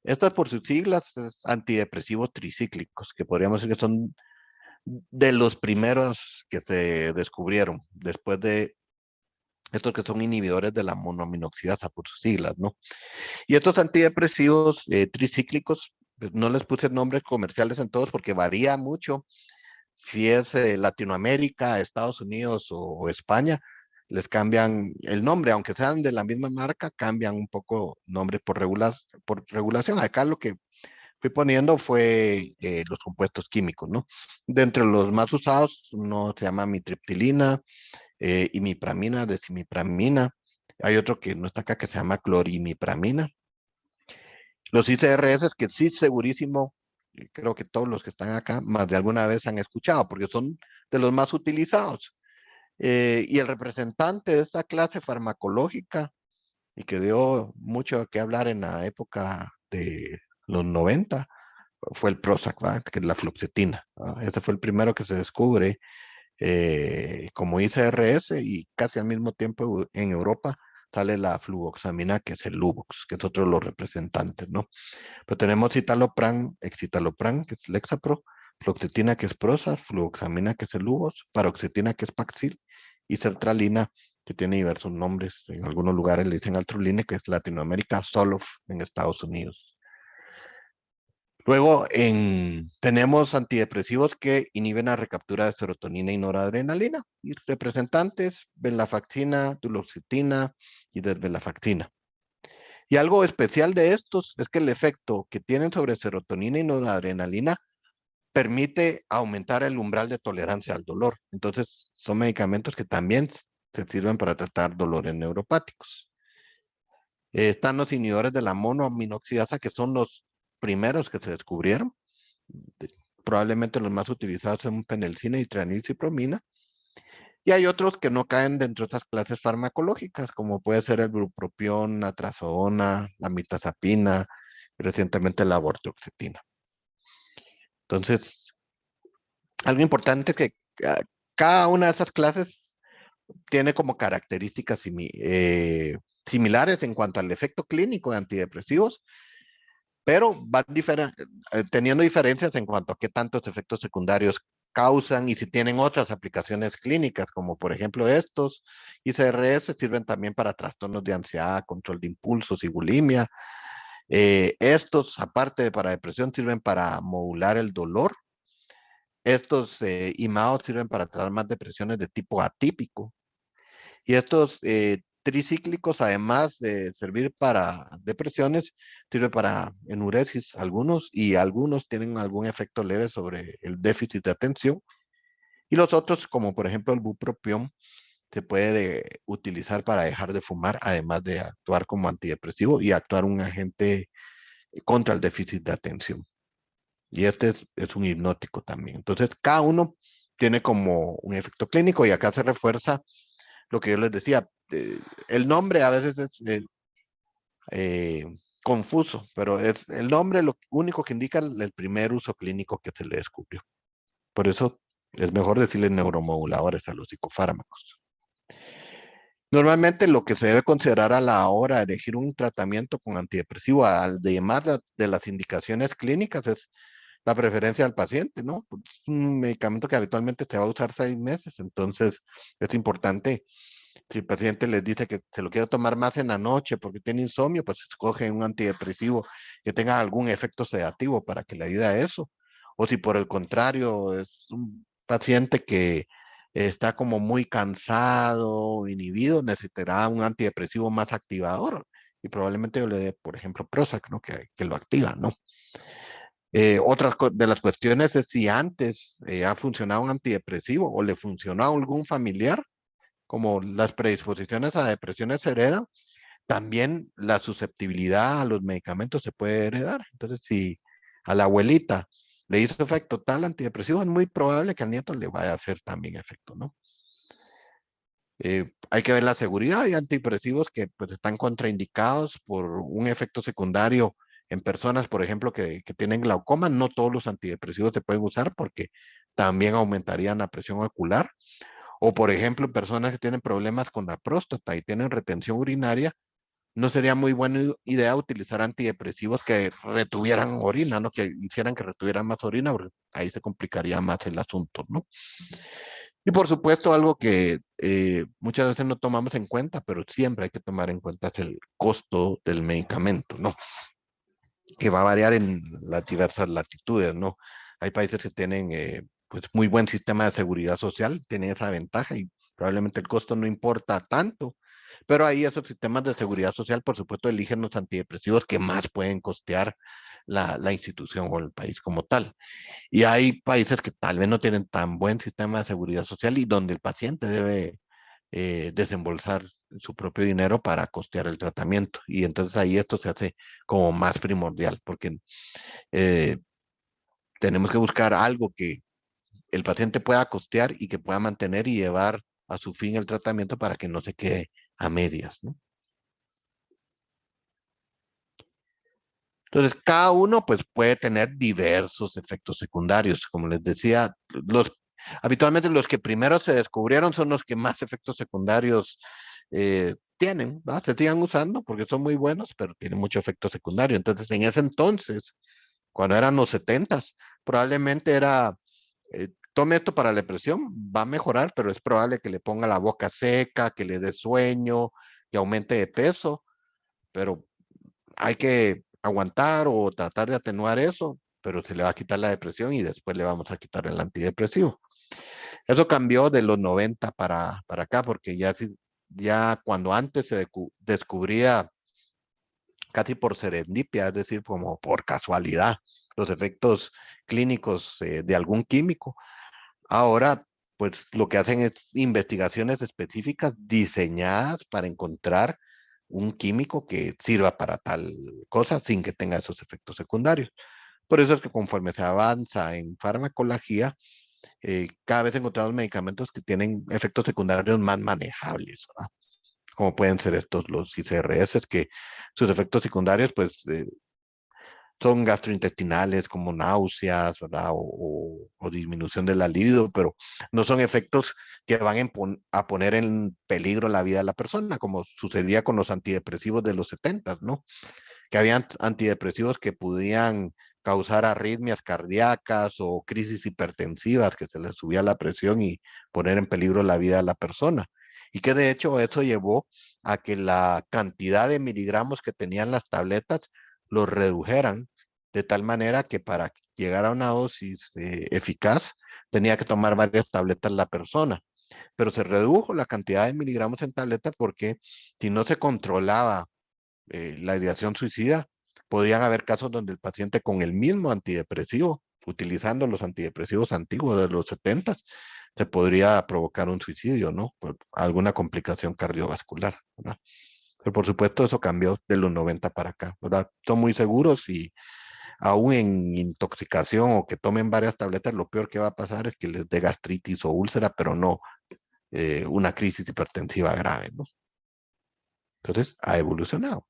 Estas por sus siglas es antidepresivos tricíclicos, que podríamos decir que son de los primeros que se descubrieron después de estos que son inhibidores de la monoaminoxidasa por sus siglas, ¿no? Y estos antidepresivos tricíclicos, pues no les puse nombres comerciales en todos porque varía mucho si es Latinoamérica, Estados Unidos o España, les cambian el nombre, aunque sean de la misma marca, cambian un poco nombre por regulación. Acá lo que fui poniendo fue los compuestos químicos, ¿no? De entre los más usados, uno se llama mitriptilina, imipramina, decimipramina. Hay otro que no está acá que se llama clorimipramina. Los ICRS que sí, segurísimo, creo que todos los que están acá más de alguna vez han escuchado, porque son de los más utilizados. Y el representante de esta clase farmacológica, y que dio mucho que hablar en la época de los 90, fue el Prozac, ¿verdad? Que es la fluoxetina. ¿Verdad? Este fue el primero que se descubre como ICRS y casi al mismo tiempo en Europa sale la fluvoxamina, que es el Luvox, que es otro de los representantes, ¿no? Pero tenemos citalopram, excitalopram, que es Lexapro, fluoxetina, que es Prozac, fluvoxamina, que es el Luvox, paroxetina, que es Paxil, y sertralina, que tiene diversos nombres. En algunos lugares le dicen Altrulina, que es Latinoamérica, Zoloft en Estados Unidos. Luego tenemos antidepresivos que inhiben la recaptura de serotonina y noradrenalina. Y representantes, venlafaxina, duloxetina y desvenlafaxina. Y algo especial de estos es que el efecto que tienen sobre serotonina y noradrenalina permite aumentar el umbral de tolerancia al dolor. Entonces, son medicamentos que también se sirven para tratar dolores neuropáticos. Están los inhibidores de la monoaminoxidasa, que son los primeros que se descubrieron. Probablemente los más utilizados son penelcina y tranilcipromina. Y hay otros que no caen dentro de estas clases farmacológicas, como puede ser el bupropión, la trazodona, la mirtazapina, y recientemente la vortioxetina. Entonces, algo importante es que cada una de esas clases tiene como características similares en cuanto al efecto clínico de antidepresivos, pero van teniendo diferencias en cuanto a qué tantos efectos secundarios causan y si tienen otras aplicaciones clínicas, como por ejemplo estos. ICRS sirven también para trastornos de ansiedad, control de impulsos y bulimia. Estos, aparte de para depresión, sirven para modular el dolor. Estos IMAO sirven para tratar más depresiones de tipo atípico. Y estos tricíclicos, además de servir para depresiones, sirve para enuresis algunos y algunos tienen algún efecto leve sobre el déficit de atención. Y los otros, como por ejemplo el bupropión, se puede utilizar para dejar de fumar, además de actuar como antidepresivo y actuar un agente contra el déficit de atención. Y este es un hipnótico también. Entonces, cada uno tiene como un efecto clínico y acá se refuerza lo que yo les decía. El nombre a veces es confuso, pero es el nombre lo único que indica el primer uso clínico que se le descubrió. Por eso es mejor decirle neuromoduladores a los psicofármacos. Normalmente lo que se debe considerar a la hora de elegir un tratamiento con antidepresivo, además de las indicaciones clínicas, es la preferencia del paciente, ¿no? Pues es un medicamento que habitualmente se va a usar 6 meses, entonces es importante. Si el paciente les dice que se lo quiere tomar más en la noche porque tiene insomnio, pues escoge un antidepresivo que tenga algún efecto sedativo para que le ayude a eso. O si por el contrario es un paciente que está como muy cansado, inhibido, necesitará un antidepresivo más activador. Y probablemente yo le dé, por ejemplo, Prozac, ¿no? Que lo activa, ¿no? Otras de las cuestiones es si antes ha funcionado un antidepresivo o le funcionó a algún familiar como las predisposiciones a depresiones se heredan, también la susceptibilidad a los medicamentos se puede heredar. Entonces, si a la abuelita le hizo efecto tal antidepresivo, es muy probable que al nieto le vaya a hacer también efecto, ¿no? Hay que ver la seguridad. Hay antidepresivos que pues, están contraindicados por un efecto secundario en personas, por ejemplo, que tienen glaucoma. No todos los antidepresivos se pueden usar porque también aumentarían la presión ocular. O, por ejemplo, personas que tienen problemas con la próstata y tienen retención urinaria, no sería muy buena idea utilizar antidepresivos que retuvieran orina, ¿no? Que hicieran que retuvieran más orina, porque ahí se complicaría más el asunto, ¿no? Y por supuesto, algo que muchas veces no tomamos en cuenta, pero siempre hay que tomar en cuenta es el costo del medicamento, ¿no? Que va a variar en las diversas latitudes, ¿no? Hay países que tienen pues muy buen sistema de seguridad social, tienen esa ventaja y probablemente el costo no importa tanto, pero ahí esos sistemas de seguridad social, por supuesto, eligen los antidepresivos que más pueden costear la institución o el país como tal. Y hay países que tal vez no tienen tan buen sistema de seguridad social y donde el paciente debe desembolsar su propio dinero para costear el tratamiento. Y entonces ahí esto se hace como más primordial, porque eh, tenemos que buscar algo que el paciente pueda costear y que pueda mantener y llevar a su fin el tratamiento para que no se quede a medias, ¿no? Entonces, cada uno pues puede tener diversos efectos secundarios. Como les decía, habitualmente los que primero se descubrieron son los que más efectos secundarios tienen, ¿va? Se sigan usando porque son muy buenos, pero tienen mucho efecto secundario. Entonces, en ese entonces, cuando eran los setentas, probablemente era, tome esto para la depresión, va a mejorar, pero es probable que le ponga la boca seca, que le dé sueño, que aumente de peso, pero hay que aguantar o tratar de atenuar eso, pero se le va a quitar la depresión y después le vamos a quitar el antidepresivo. Eso cambió de los 90 para acá, porque ya cuando antes se descubría casi por serendipia, es decir, como por casualidad, los efectos clínicos de algún químico, ahora pues lo que hacen es investigaciones específicas diseñadas para encontrar un químico que sirva para tal cosa sin que tenga esos efectos secundarios. Por eso es que conforme se avanza en farmacología, cada vez encontramos medicamentos que tienen efectos secundarios más manejables, ¿verdad? Como pueden ser estos, los ICRS, que sus efectos secundarios, pues, son gastrointestinales, como náuseas, ¿verdad? O disminución de la libido, pero no son efectos que van a poner en peligro la vida de la persona, como sucedía con los antidepresivos de los 70, ¿no? Que habían antidepresivos que podían causar arritmias cardíacas o crisis hipertensivas, que se les subía la presión y poner en peligro la vida de la persona. Y que de hecho eso llevó a que la cantidad de miligramos que tenían las tabletas los redujeran de tal manera que para llegar a una dosis eficaz tenía que tomar varias tabletas la persona. Pero se redujo la cantidad de miligramos en tableta porque si no se controlaba la ideación suicida, podrían haber casos donde el paciente con el mismo antidepresivo, utilizando los antidepresivos antiguos de los 70, se podría provocar un suicidio, ¿no? Por alguna complicación cardiovascular, ¿verdad? Pero por supuesto eso cambió de los 90 para acá, ¿verdad? Son muy seguros y aún en intoxicación o que tomen varias tabletas, lo peor que va a pasar es que les dé gastritis o úlcera, pero no una crisis hipertensiva grave, ¿no? Entonces, ha evolucionado.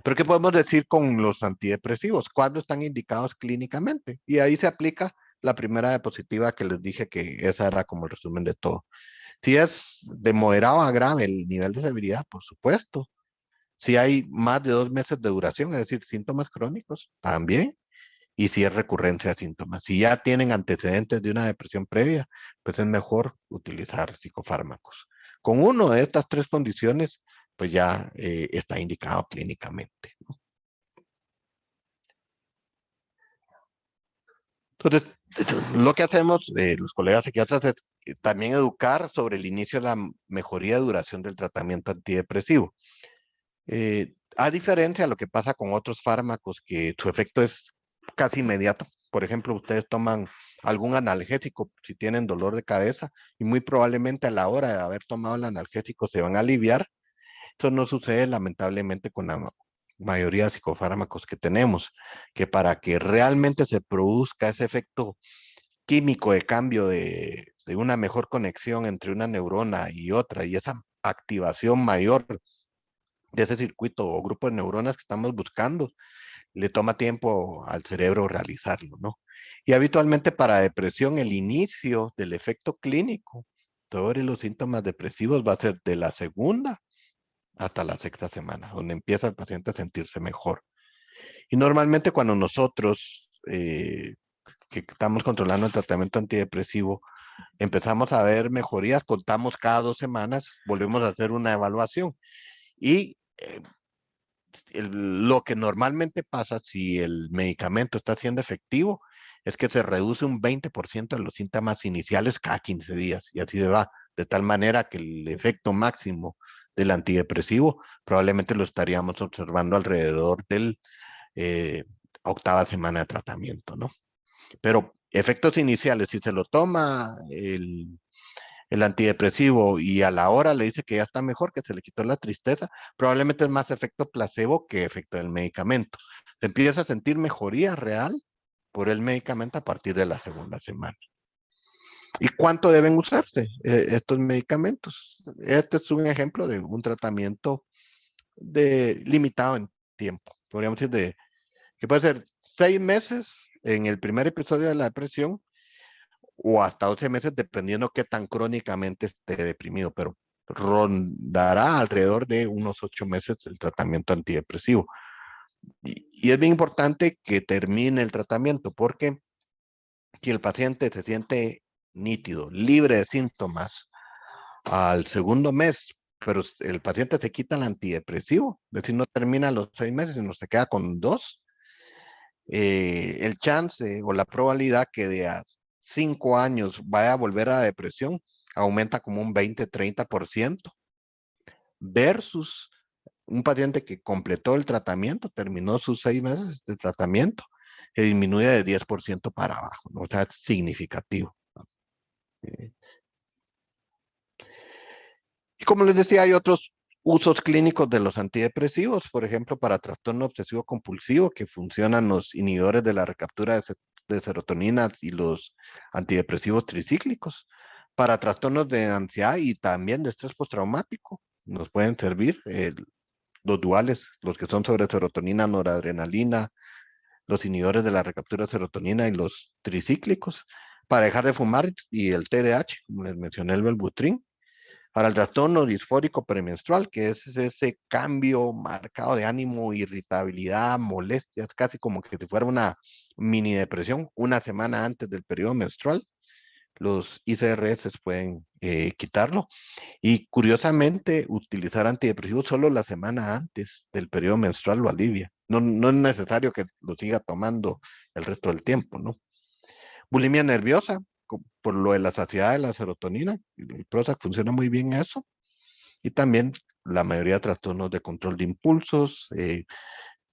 Pero ¿qué podemos decir con los antidepresivos? ¿Cuándo están indicados clínicamente? Y ahí se aplica la primera diapositiva que les dije que esa era como el resumen de todo. Si es de moderado a grave el nivel de severidad, por supuesto. Si hay más de 2 meses de duración, es decir, síntomas crónicos, también. Y si es recurrencia de síntomas. Si ya tienen antecedentes de una depresión previa, pues es mejor utilizar psicofármacos. Con uno de estas tres condiciones, pues ya está indicado clínicamente. Entonces, lo que hacemos los colegas psiquiatras es también educar sobre el inicio de la mejoría de duración del tratamiento antidepresivo. A diferencia de lo que pasa con otros fármacos, que su efecto es casi inmediato. Por ejemplo, ustedes toman algún analgésico si tienen dolor de cabeza y muy probablemente a la hora de haber tomado el analgésico se van a aliviar. Eso no sucede lamentablemente con la mayoría de psicofármacos que tenemos, que para que realmente se produzca ese efecto químico de cambio de una mejor conexión entre una neurona y otra y esa activación mayor de ese circuito o grupo de neuronas que estamos buscando, le toma tiempo al cerebro realizarlo, ¿no? Y habitualmente para depresión, el inicio del efecto clínico, todos los síntomas depresivos va a ser de la segunda hasta la sexta semana, donde empieza el paciente a sentirse mejor. Y normalmente cuando nosotros, que estamos controlando el tratamiento antidepresivo, empezamos a ver mejorías, contamos cada 2 semanas, volvemos a hacer una evaluación. Y lo que normalmente pasa si el medicamento está siendo efectivo es que se reduce un 20% de los síntomas iniciales cada 15 días y así se va, de tal manera que el efecto máximo del antidepresivo probablemente lo estaríamos observando alrededor del octava semana de tratamiento, ¿no? Pero efectos iniciales, si se lo toma el antidepresivo y a la hora le dice que ya está mejor, que se le quitó la tristeza, probablemente es más efecto placebo que efecto del medicamento. Se empieza a sentir mejoría real por el medicamento a partir de la segunda semana. ¿Y cuánto deben usarse estos medicamentos? Este es un ejemplo de un tratamiento limitado en tiempo. Podríamos decir que puede ser 6 meses en el primer episodio de la depresión o hasta 12 meses, dependiendo qué tan crónicamente esté deprimido, pero rondará alrededor de unos 8 meses el tratamiento antidepresivo. Y es bien importante que termine el tratamiento, porque si el paciente se siente nítido, libre de síntomas al segundo mes, pero el paciente se quita el antidepresivo, es decir, no termina los 6 meses, sino se queda con 2, el chance o la probabilidad que de a 5 años vaya a volver a la depresión aumenta como un 20-30%, versus un paciente que completó el tratamiento, terminó sus 6 meses de tratamiento, que disminuye de 10% para abajo, ¿no? O sea, es significativo. Y como les decía, hay otros usos clínicos de los antidepresivos, por ejemplo, para trastorno obsesivo compulsivo, que funcionan los inhibidores de la recaptura de serotonina y los antidepresivos tricíclicos. Para trastornos de ansiedad y también de estrés postraumático, nos pueden servir los duales, los que son sobre serotonina, noradrenalina, los inhibidores de la recaptura de serotonina y los tricíclicos. Para dejar de fumar y el TDAH, como les mencioné, el Wellbutrin. Para el trastorno disfórico premenstrual, que es ese cambio marcado de ánimo, irritabilidad, molestias, casi como que si fuera una mini depresión una semana antes del periodo menstrual, los ICRS pueden quitarlo. Y curiosamente, utilizar antidepresivos solo la semana antes del periodo menstrual lo alivia. No, no es necesario que lo siga tomando el resto del tiempo, ¿no? Bulimia nerviosa, por lo de la saciedad de la serotonina, el Prozac funciona muy bien eso. Y también la mayoría de trastornos de control de impulsos,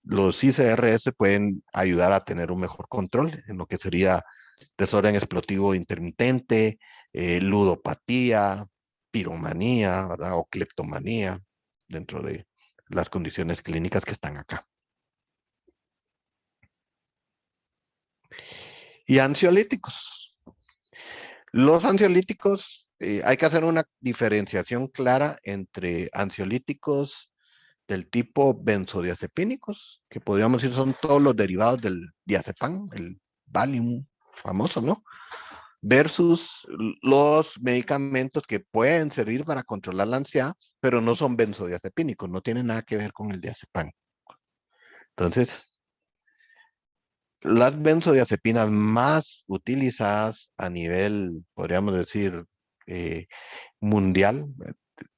los ICRS pueden ayudar a tener un mejor control en lo que sería desorden explosivo intermitente, ludopatía, piromanía, ¿verdad? O cleptomanía, dentro de las condiciones clínicas que están acá. Y ansiolíticos. Los ansiolíticos, hay que hacer una diferenciación clara entre ansiolíticos del tipo benzodiazepínicos, que podríamos decir son todos los derivados del diazepam, el Valium famoso, ¿no? Versus los medicamentos que pueden servir para controlar la ansiedad, pero no son benzodiazepínicos, no tienen nada que ver con el diazepam. Entonces, las benzodiazepinas más utilizadas a nivel, podríamos decir, eh, mundial,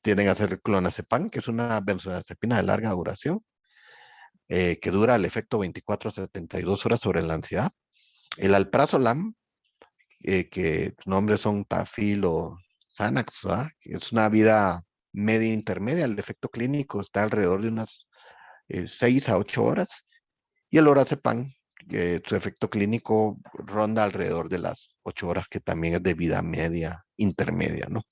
tienen a ser clonazepam, que es una benzodiazepina de larga duración, que dura el efecto 24 a 72 horas sobre la ansiedad. El alprazolam, que sus nombres son Tafil o Xanax, ¿verdad? Es una vida media intermedia, el efecto clínico está alrededor de unas 6 a 8 horas. Y el lorazepam, su efecto clínico ronda alrededor de las 8 horas, que también es de vida media intermedia, ¿no?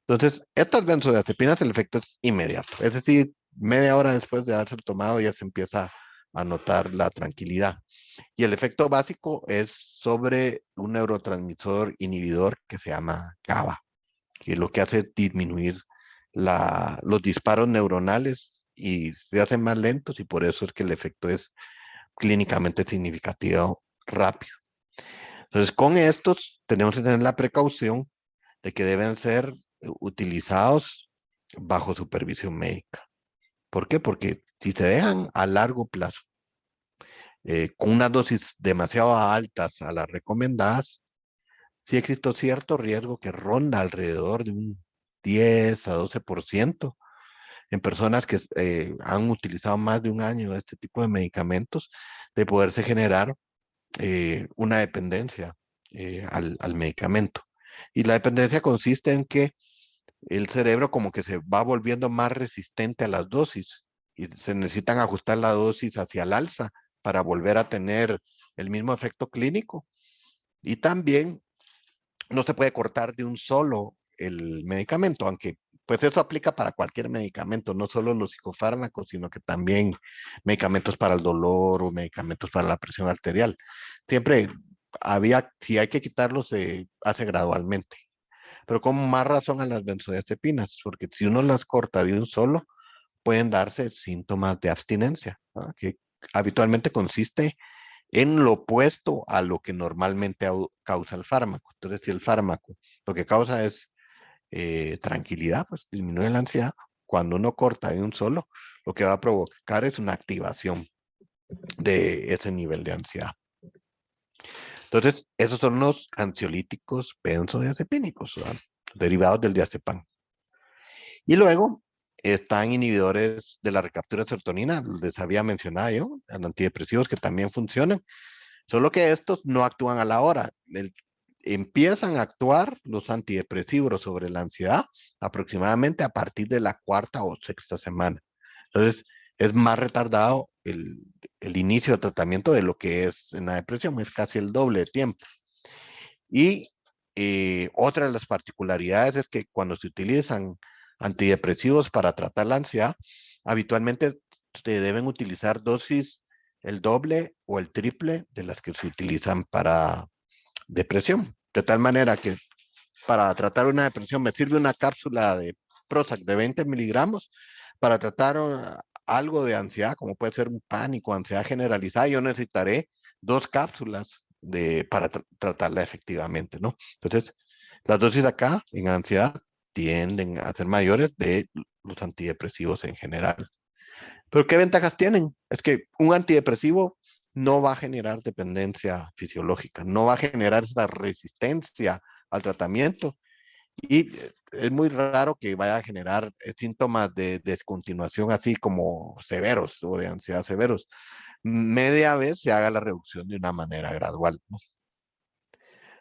Entonces, estas benzodiazepinas, el efecto es inmediato. Es decir, media hora después de haberse tomado ya se empieza a notar la tranquilidad. Y el efecto básico es sobre un neurotransmisor inhibidor que se llama GABA, que lo que hace es disminuir los disparos neuronales y se hacen más lentos, y por eso es que el efecto es clínicamente significativo rápido. Entonces, con estos tenemos que tener la precaución de que deben ser utilizados bajo supervisión médica. ¿Por qué? Porque si se dejan a largo plazo, con unas dosis demasiado altas a las recomendadas, sí existe cierto riesgo que ronda alrededor de un 10 a 12% en personas que han utilizado más de un año este tipo de medicamentos, de poderse generar una dependencia al medicamento. Y la dependencia consiste en que el cerebro como que se va volviendo más resistente a las dosis y se necesitan ajustar la dosis hacia el alza para volver a tener el mismo efecto clínico. Y también no se puede cortar de un solo el medicamento, aunque pues eso aplica para cualquier medicamento, no solo los psicofármacos, sino que también medicamentos para el dolor o medicamentos para la presión arterial. Siempre si hay que quitarlos, se hace gradualmente. Pero con más razón a las benzodiazepinas, porque si uno las corta de un solo, pueden darse síntomas de abstinencia, ¿no? Que habitualmente consiste en lo opuesto a lo que normalmente causa el fármaco. Entonces, si el fármaco lo que causa es tranquilidad, pues disminuye la ansiedad. Cuando uno corta de un solo, lo que va a provocar es una activación de ese nivel de ansiedad. Entonces, esos son los ansiolíticos benzodiazepínicos, ¿verdad? Derivados del diazepam. Y luego están inhibidores de la recaptura de serotonina, les había mencionado yo, antidepresivos que también funcionan, solo que estos no actúan a la hora. Empiezan a actuar los antidepresivos sobre la ansiedad aproximadamente a partir de la cuarta o sexta semana. Entonces, es más retardado el inicio de tratamiento de lo que es en la depresión, es casi el doble de tiempo. Y otra de las particularidades es que cuando se utilizan antidepresivos para tratar la ansiedad, habitualmente se deben utilizar dosis el doble o el triple de las que se utilizan para depresión. De tal manera que para tratar una depresión me sirve una cápsula de Prozac de 20 miligramos. Para tratar algo de ansiedad, como puede ser un pánico, ansiedad generalizada, yo necesitaré 2 cápsulas para tratarla efectivamente, ¿no? Entonces, las dosis acá en ansiedad tienden a ser mayores de los antidepresivos en general. Pero ¿qué ventajas tienen? Es que un antidepresivo no va a generar dependencia fisiológica, no va a generar esa resistencia al tratamiento, y es muy raro que vaya a generar síntomas de descontinuación así como severos o de ansiedad severos. Media vez se haga la reducción de una manera gradual, ¿no?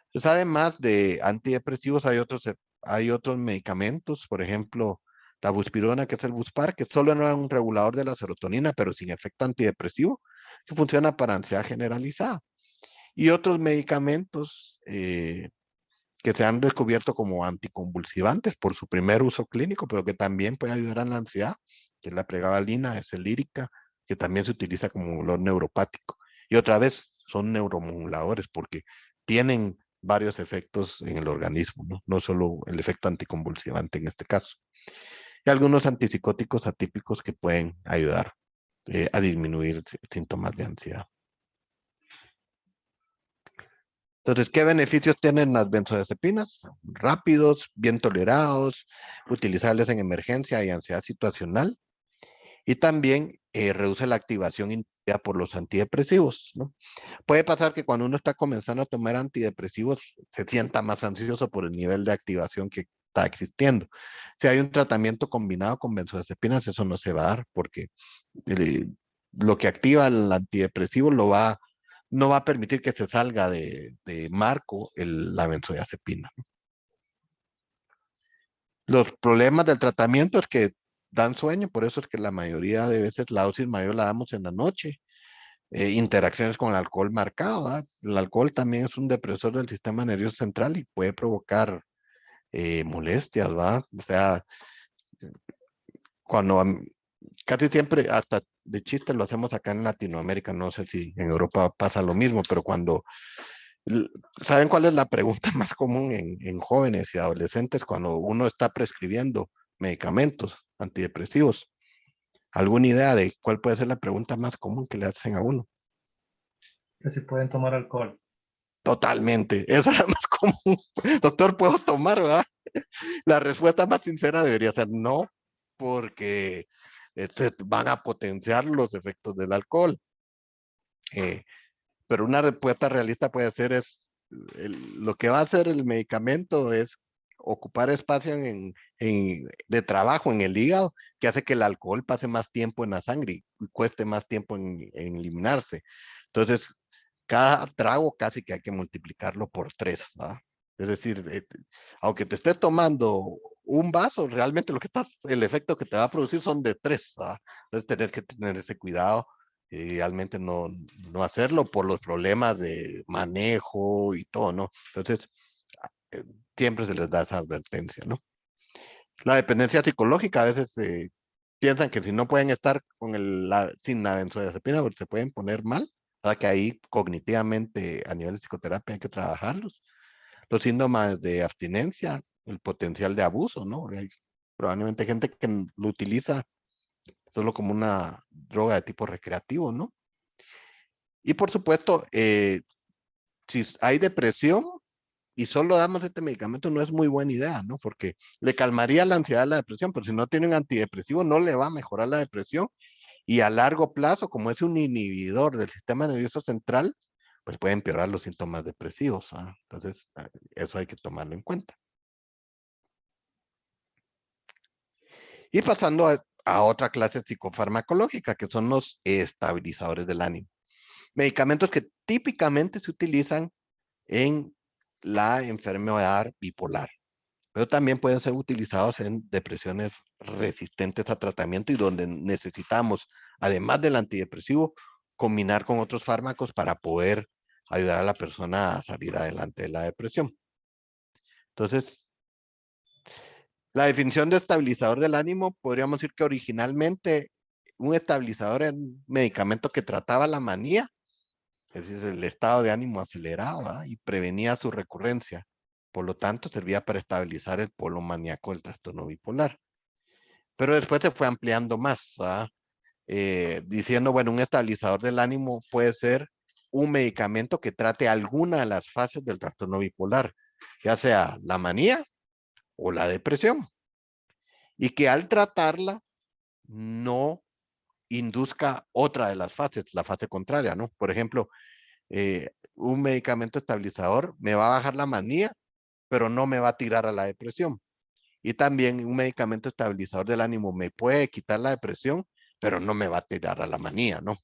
Entonces, además de antidepresivos, hay otros medicamentos, por ejemplo, la buspirona, que es el Buspar, que solo no es un regulador de la serotonina, pero sin efecto antidepresivo, que funciona para ansiedad generalizada. Y otros medicamentos que se han descubierto como anticonvulsivantes por su primer uso clínico, pero que también pueden ayudar a la ansiedad, que es la pregabalina, es el lírica, que también se utiliza como dolor neuropático. Y otra vez, son neuromoduladores porque tienen varios efectos en el organismo, ¿no? No solo el efecto anticonvulsivante en este caso. Y algunos antipsicóticos atípicos que pueden ayudar a disminuir síntomas de ansiedad. Entonces, ¿qué beneficios tienen las benzodiazepinas? Rápidos, bien tolerados, utilizables en emergencia y ansiedad situacional. Y también reduce la activación inducida por los antidepresivos, ¿no? Puede pasar que cuando uno está comenzando a tomar antidepresivos se sienta más ansioso por el nivel de activación que está existiendo. Si hay un tratamiento combinado con benzodiazepinas, eso no se va a dar porque eh, lo que activa el antidepresivo no va a permitir que se salga de marco la benzodiazepina. Los problemas del tratamiento es que dan sueño, por eso es que la mayoría de veces la dosis mayor la damos en la noche. interacciones con el alcohol marcado, ¿verdad? El alcohol también es un depresor del sistema nervioso central y puede provocar molestias, ¿verdad? O sea, cuando casi siempre, hasta de chiste lo hacemos acá en Latinoamérica, no sé si en Europa pasa lo mismo, pero cuando, ¿saben cuál es la pregunta más común en jóvenes y adolescentes cuando uno está prescribiendo medicamentos antidepresivos? ¿Alguna idea de cuál puede ser la pregunta más común que le hacen a uno? Que si pueden tomar alcohol. Totalmente, esa es la más común. Doctor, ¿puedo tomar, verdad? La respuesta más sincera debería ser no, porque se van a potenciar los efectos del alcohol. Pero una respuesta realista puede ser lo que va a hacer el medicamento es ocupar espacio de trabajo en el hígado, que hace que el alcohol pase más tiempo en la sangre y cueste más tiempo en eliminarse. Entonces, cada trago casi que hay que multiplicarlo por 3, ¿verdad? Es decir, aunque te estés tomando un vaso, realmente el efecto que te va a producir son de 3, ¿verdad? Entonces, tener que tener ese cuidado y realmente no hacerlo por los problemas de manejo y todo, ¿no? Entonces, eh, siempre se les da esa advertencia, ¿no? La dependencia psicológica, a veces piensan que si no pueden estar sin la benzodiazepina, pues se pueden poner mal. O sea que ahí cognitivamente a nivel de psicoterapia hay que trabajarlos. Los síntomas de abstinencia, el potencial de abuso, ¿no? Hay probablemente gente que lo utiliza solo como una droga de tipo recreativo, ¿no? Y por supuesto, si hay depresión y solo damos este medicamento, no es muy buena idea, ¿no? Porque le calmaría la ansiedad, la depresión, pero si no tiene un antidepresivo, no le va a mejorar la depresión. Y a largo plazo, como es un inhibidor del sistema nervioso central, pues puede empeorar los síntomas depresivos, ¿ah? Entonces, eso hay que tomarlo en cuenta. Y pasando a otra clase psicofarmacológica, que son los estabilizadores del ánimo. Medicamentos que típicamente se utilizan en la enfermedad bipolar, pero también pueden ser utilizados en depresiones resistentes a tratamiento y donde necesitamos, además del antidepresivo, combinar con otros fármacos para poder ayudar a la persona a salir adelante de la depresión. Entonces, la definición de estabilizador del ánimo, podríamos decir que originalmente un estabilizador era un medicamento que trataba la manía, es decir, el estado de ánimo acelerado, ¿verdad? Y prevenía su recurrencia. Por lo tanto, servía para estabilizar el polo maníaco del trastorno bipolar. Pero después se fue ampliando más, ¿verdad? Diciendo, bueno, un estabilizador del ánimo puede ser un medicamento que trate alguna de las fases del trastorno bipolar, ya sea la manía o la depresión, y que al tratarla no induzca otra de las fases, la fase contraria, ¿no? Por ejemplo, un medicamento estabilizador me va a bajar la manía, pero no me va a tirar a la depresión. Y también un medicamento estabilizador del ánimo me puede quitar la depresión, pero no me va a tirar a la manía, ¿no?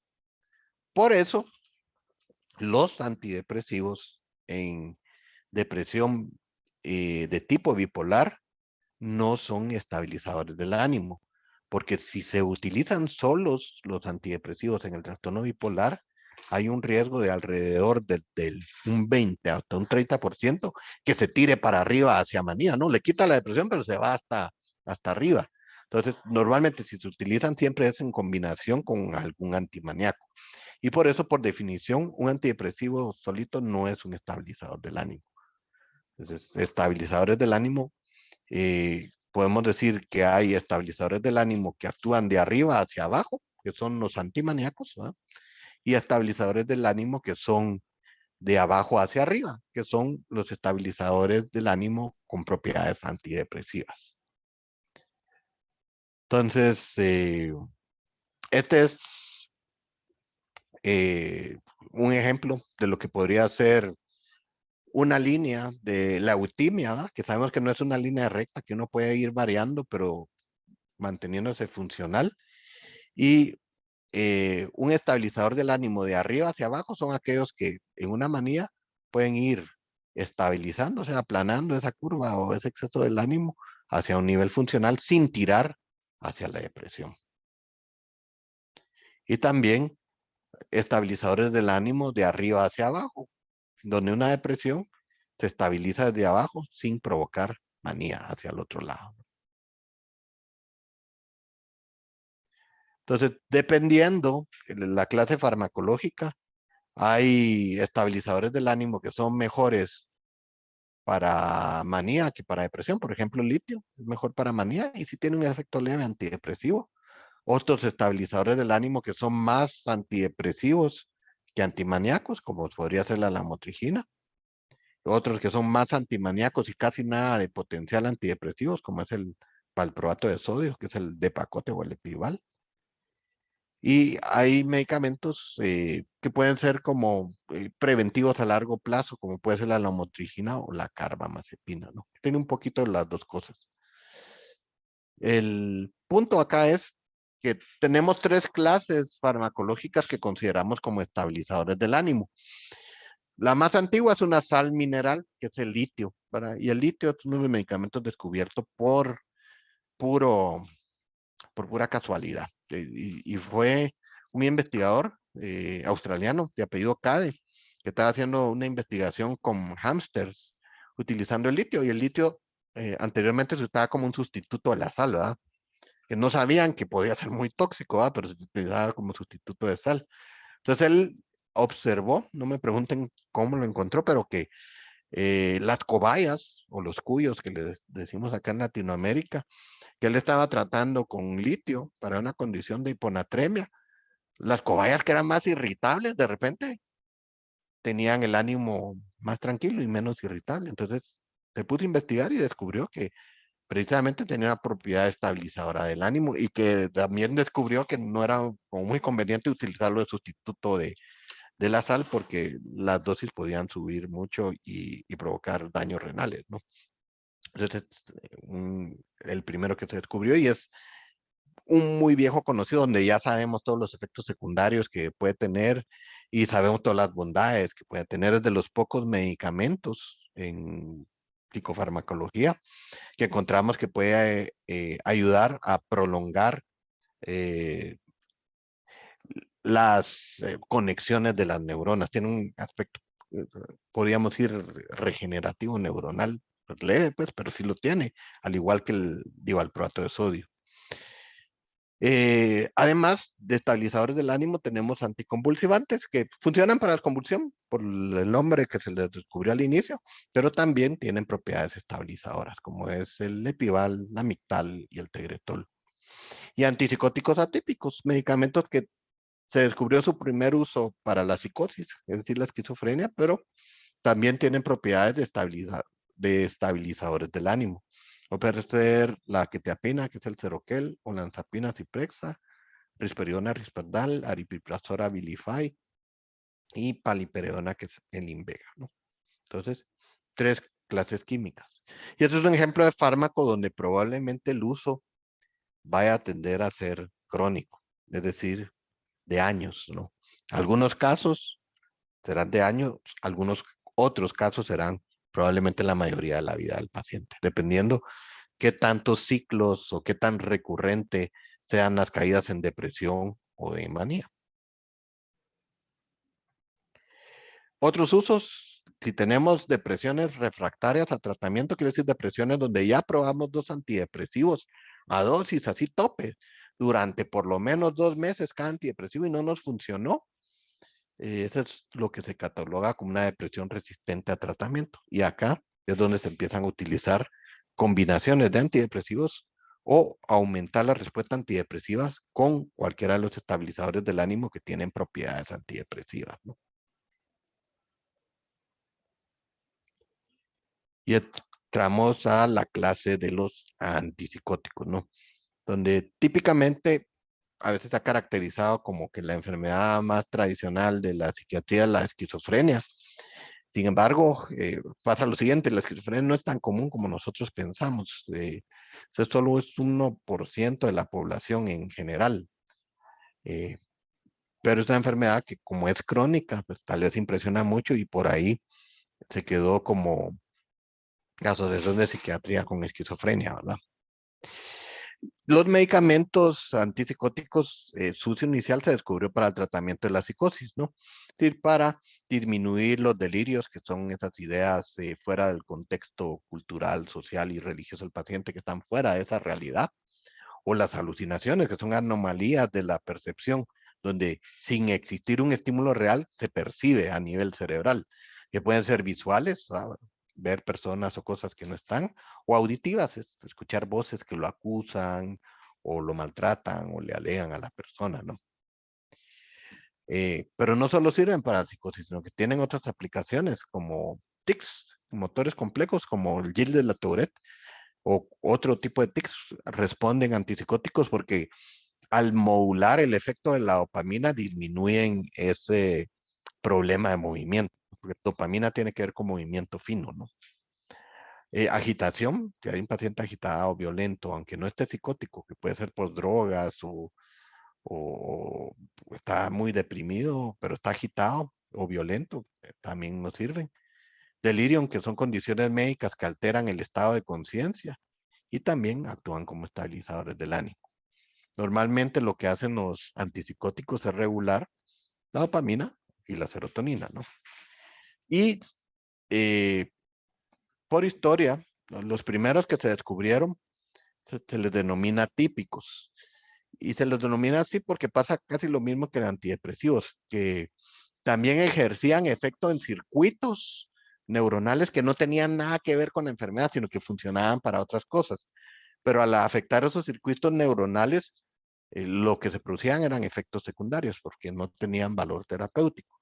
Por eso, los antidepresivos en depresión de tipo bipolar no son estabilizadores del ánimo, porque si se utilizan solos los antidepresivos en el trastorno bipolar, hay un riesgo de alrededor del un 20 hasta un 30% que se tire para arriba hacia manía, ¿no? Le quita la depresión, pero se va hasta arriba. Entonces, normalmente si se utilizan siempre es en combinación con algún antimaníaco. Y por eso, por definición, un antidepresivo solito no es un estabilizador del ánimo. Entonces, estabilizadores del ánimo podemos decir que hay estabilizadores del ánimo que actúan de arriba hacia abajo, que son los antimaníacos, ¿verdad? Y estabilizadores del ánimo que son de abajo hacia arriba, que son los estabilizadores del ánimo con propiedades antidepresivas. Entonces, este es un ejemplo de lo que podría ser una línea de la eutimia, ¿verdad? Que sabemos que no es una línea recta, que uno puede ir variando, pero manteniéndose funcional. Y un estabilizador del ánimo de arriba hacia abajo son aquellos que en una manía pueden ir estabilizándose, aplanando esa curva o ese exceso del ánimo hacia un nivel funcional sin tirar hacia la depresión. Y también estabilizadores del ánimo de arriba hacia abajo, donde una depresión se estabiliza desde abajo sin provocar manía hacia el otro lado. Entonces, dependiendo de la clase farmacológica, hay estabilizadores del ánimo que son mejores para manía que para depresión. Por ejemplo, el litio es mejor para manía y sí tiene un efecto leve antidepresivo. Otros estabilizadores del ánimo que son más antidepresivos que antimaníacos, como podría ser la lamotrigina. Otros que son más antimaníacos y casi nada de potencial antidepresivos, como es el valproato de sodio, que es el Depakote o el Epival. Y hay medicamentos que pueden ser como preventivos a largo plazo, como puede ser la lamotrigina o la carbamazepina, ¿no? Tiene un poquito de las dos cosas. El punto acá es que tenemos tres clases farmacológicas que consideramos como estabilizadores del ánimo. La más antigua es una sal mineral, que es el litio, ¿verdad? Y el litio es uno de los medicamentos descubiertos puro, por pura casualidad. Y fue un investigador australiano de apellido Cade, que estaba haciendo una investigación con hámsters utilizando el litio. Y el litio anteriormente se usaba como un sustituto de la sal, ¿verdad? Que no sabían que podía ser muy tóxico, ¿verdad? Pero se utilizaba como sustituto de sal. Entonces él observó, no me pregunten cómo lo encontró, pero que las cobayas o los cuyos que le decimos acá en Latinoamérica, que él estaba tratando con litio para una condición de hiponatremia. Las cobayas que eran más irritables, de repente tenían el ánimo más tranquilo y menos irritable. Entonces se puso a investigar y descubrió que precisamente tenía una propiedad estabilizadora del ánimo y que también descubrió que no era como muy conveniente utilizarlo de sustituto de la sal porque las dosis podían subir mucho y provocar daños renales, ¿no? Entonces, el primero que se descubrió y es un muy viejo conocido donde ya sabemos todos los efectos secundarios que puede tener y sabemos todas las bondades que puede tener. Es de los pocos medicamentos en psicofarmacología que encontramos que puede ayudar a prolongar eh, las conexiones de las neuronas. Tiene un aspecto, podríamos decir, regenerativo neuronal, pues, leve, pues, pero sí lo tiene, al igual que el divalproato de sodio. Además de estabilizadores del ánimo, tenemos anticonvulsivantes que funcionan para la convulsión por el nombre que se les descubrió al inicio, pero también tienen propiedades estabilizadoras, como es el Epival, la Mictal y el Tegretol. Y antipsicóticos atípicos, medicamentos que se descubrió su primer uso para la psicosis, es decir, la esquizofrenia, pero también tienen propiedades de estabilizadores del ánimo. O puede ser la quetiapina, que es el Seroquel, o lanzapina, Ciprexa, risperidona, Risperdal, aripiprazol, Abilify y paliperidona, que es el Invega, ¿no? Entonces, tres clases químicas. Y este es un ejemplo de fármaco donde probablemente el uso vaya a tender a ser crónico, es decir, de años, ¿no? Algunos casos serán de años, algunos otros casos serán probablemente la mayoría de la vida del paciente, dependiendo qué tantos ciclos o qué tan recurrente sean las caídas en depresión o de manía. Otros usos, si tenemos depresiones refractarias a tratamiento, quiere decir depresiones donde ya probamos dos antidepresivos a dosis así tope durante por lo menos 2 meses cada antidepresivo y no nos funcionó. Eso es lo que se cataloga como una depresión resistente a tratamiento. Y acá es donde se empiezan a utilizar combinaciones de antidepresivos o aumentar la respuesta antidepresivas con cualquiera de los estabilizadores del ánimo que tienen propiedades antidepresivas, ¿no? Y entramos a la clase de los antipsicóticos, ¿no? Donde típicamente a veces está caracterizado como que la enfermedad más tradicional de la psiquiatría es la esquizofrenia. Sin embargo, pasa lo siguiente, la esquizofrenia no es tan común como nosotros pensamos. Eso solo es 1% de la población en general. Eh, pero es una enfermedad que como es crónica, pues tal vez impresiona mucho y por ahí se quedó como la Asociación de Psiquiatría con Esquizofrenia, ¿verdad? Los medicamentos antipsicóticos, su uso inicial se descubrió para el tratamiento de la psicosis, ¿no? Es decir, para disminuir los delirios, que son esas ideas fuera del contexto cultural, social y religioso del paciente, que están fuera de esa realidad, o las alucinaciones, que son anomalías de la percepción, donde sin existir un estímulo real, se percibe a nivel cerebral, que pueden ser visuales, ver personas o cosas que no están, o auditivas, escuchar voces que lo acusan, o lo maltratan, o le alegan a la persona, ¿no? Pero no solo sirven para psicosis, sino que tienen otras aplicaciones, como tics, motores complejos, como el Gilles de la Tourette, o otro tipo de tics responden antipsicóticos porque al modular el efecto de la dopamina disminuyen ese problema de movimiento, porque dopamina tiene que ver con movimiento fino, ¿no? Agitación, si hay un paciente agitado o violento, aunque no esté psicótico, que puede ser por drogas o está muy deprimido, pero está agitado o violento, también nos sirven. Delirium, que son condiciones médicas que alteran el estado de conciencia y también actúan como estabilizadores del ánimo. Normalmente lo que hacen los antipsicóticos es regular la dopamina y la serotonina, ¿no? Y eh, por historia, los primeros que se descubrieron se les denomina típicos. Y se los denomina así porque pasa casi lo mismo que los antidepresivos, que también ejercían efecto en circuitos neuronales que no tenían nada que ver con la enfermedad, sino que funcionaban para otras cosas. Pero al afectar esos circuitos neuronales, lo que se producían eran efectos secundarios porque no tenían valor terapéutico.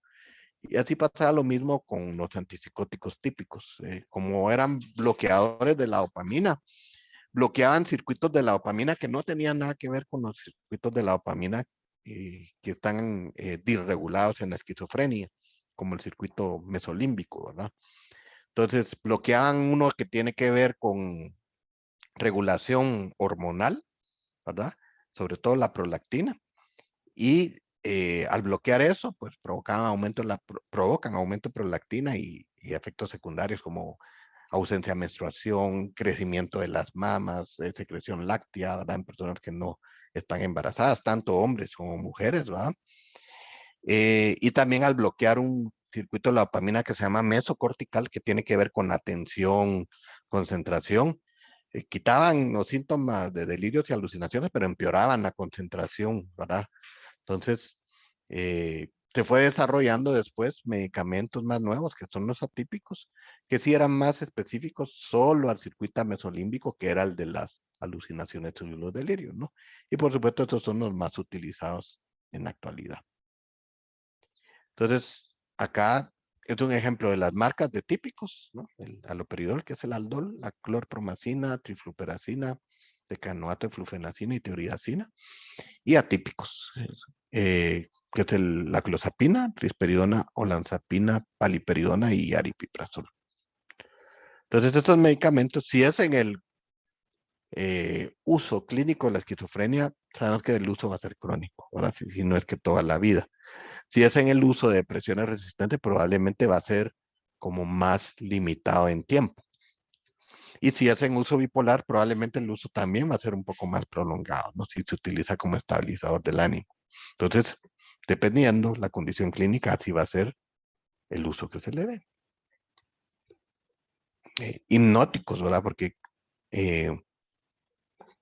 Y así pasaba lo mismo con los antipsicóticos típicos. Como eran bloqueadores de la dopamina, bloqueaban circuitos de la dopamina que no tenían nada que ver con los circuitos de la dopamina que están disregulados en la esquizofrenia, como el circuito mesolímbico, ¿verdad? Entonces, bloqueaban uno que tiene que ver con regulación hormonal, ¿verdad? Sobre todo la prolactina. Y al bloquear eso, pues provocan aumento de prolactina y efectos secundarios como ausencia de menstruación, crecimiento de las mamas, secreción láctea, ¿verdad? En personas que no están embarazadas, tanto hombres como mujeres, ¿verdad? Y también al bloquear un circuito de la dopamina que se llama mesocortical, que tiene que ver con atención, concentración, quitaban los síntomas de delirios y alucinaciones, pero empeoraban la concentración, ¿verdad? Entonces, se fue desarrollando después medicamentos más nuevos, que son los atípicos, que sí eran más específicos solo al circuito mesolímbico, que era el de las alucinaciones y los delirios, ¿no? Y por supuesto, estos son los más utilizados en la actualidad. Entonces, acá es un ejemplo de las marcas de típicos, ¿no? El haloperidol, que es el aldol, la clorpromacina, trifluperacina, decanoato de flufenacina y tioridacina, y atípicos, que es la clozapina, risperidona, olanzapina, paliperidona y aripiprazol. Entonces, estos medicamentos, si es en el uso clínico de la esquizofrenia, sabemos que el uso va a ser crónico, ahora sí, si no es que toda la vida. Si es en el uso de depresiones resistentes, probablemente va a ser como más limitado en tiempo. Y si es en uso bipolar, probablemente el uso también va a ser un poco más prolongado, ¿no? Si se utiliza como estabilizador del ánimo. Entonces, dependiendo la condición clínica, así va a ser el uso que se le dé. Hipnóticos, ¿verdad? Porque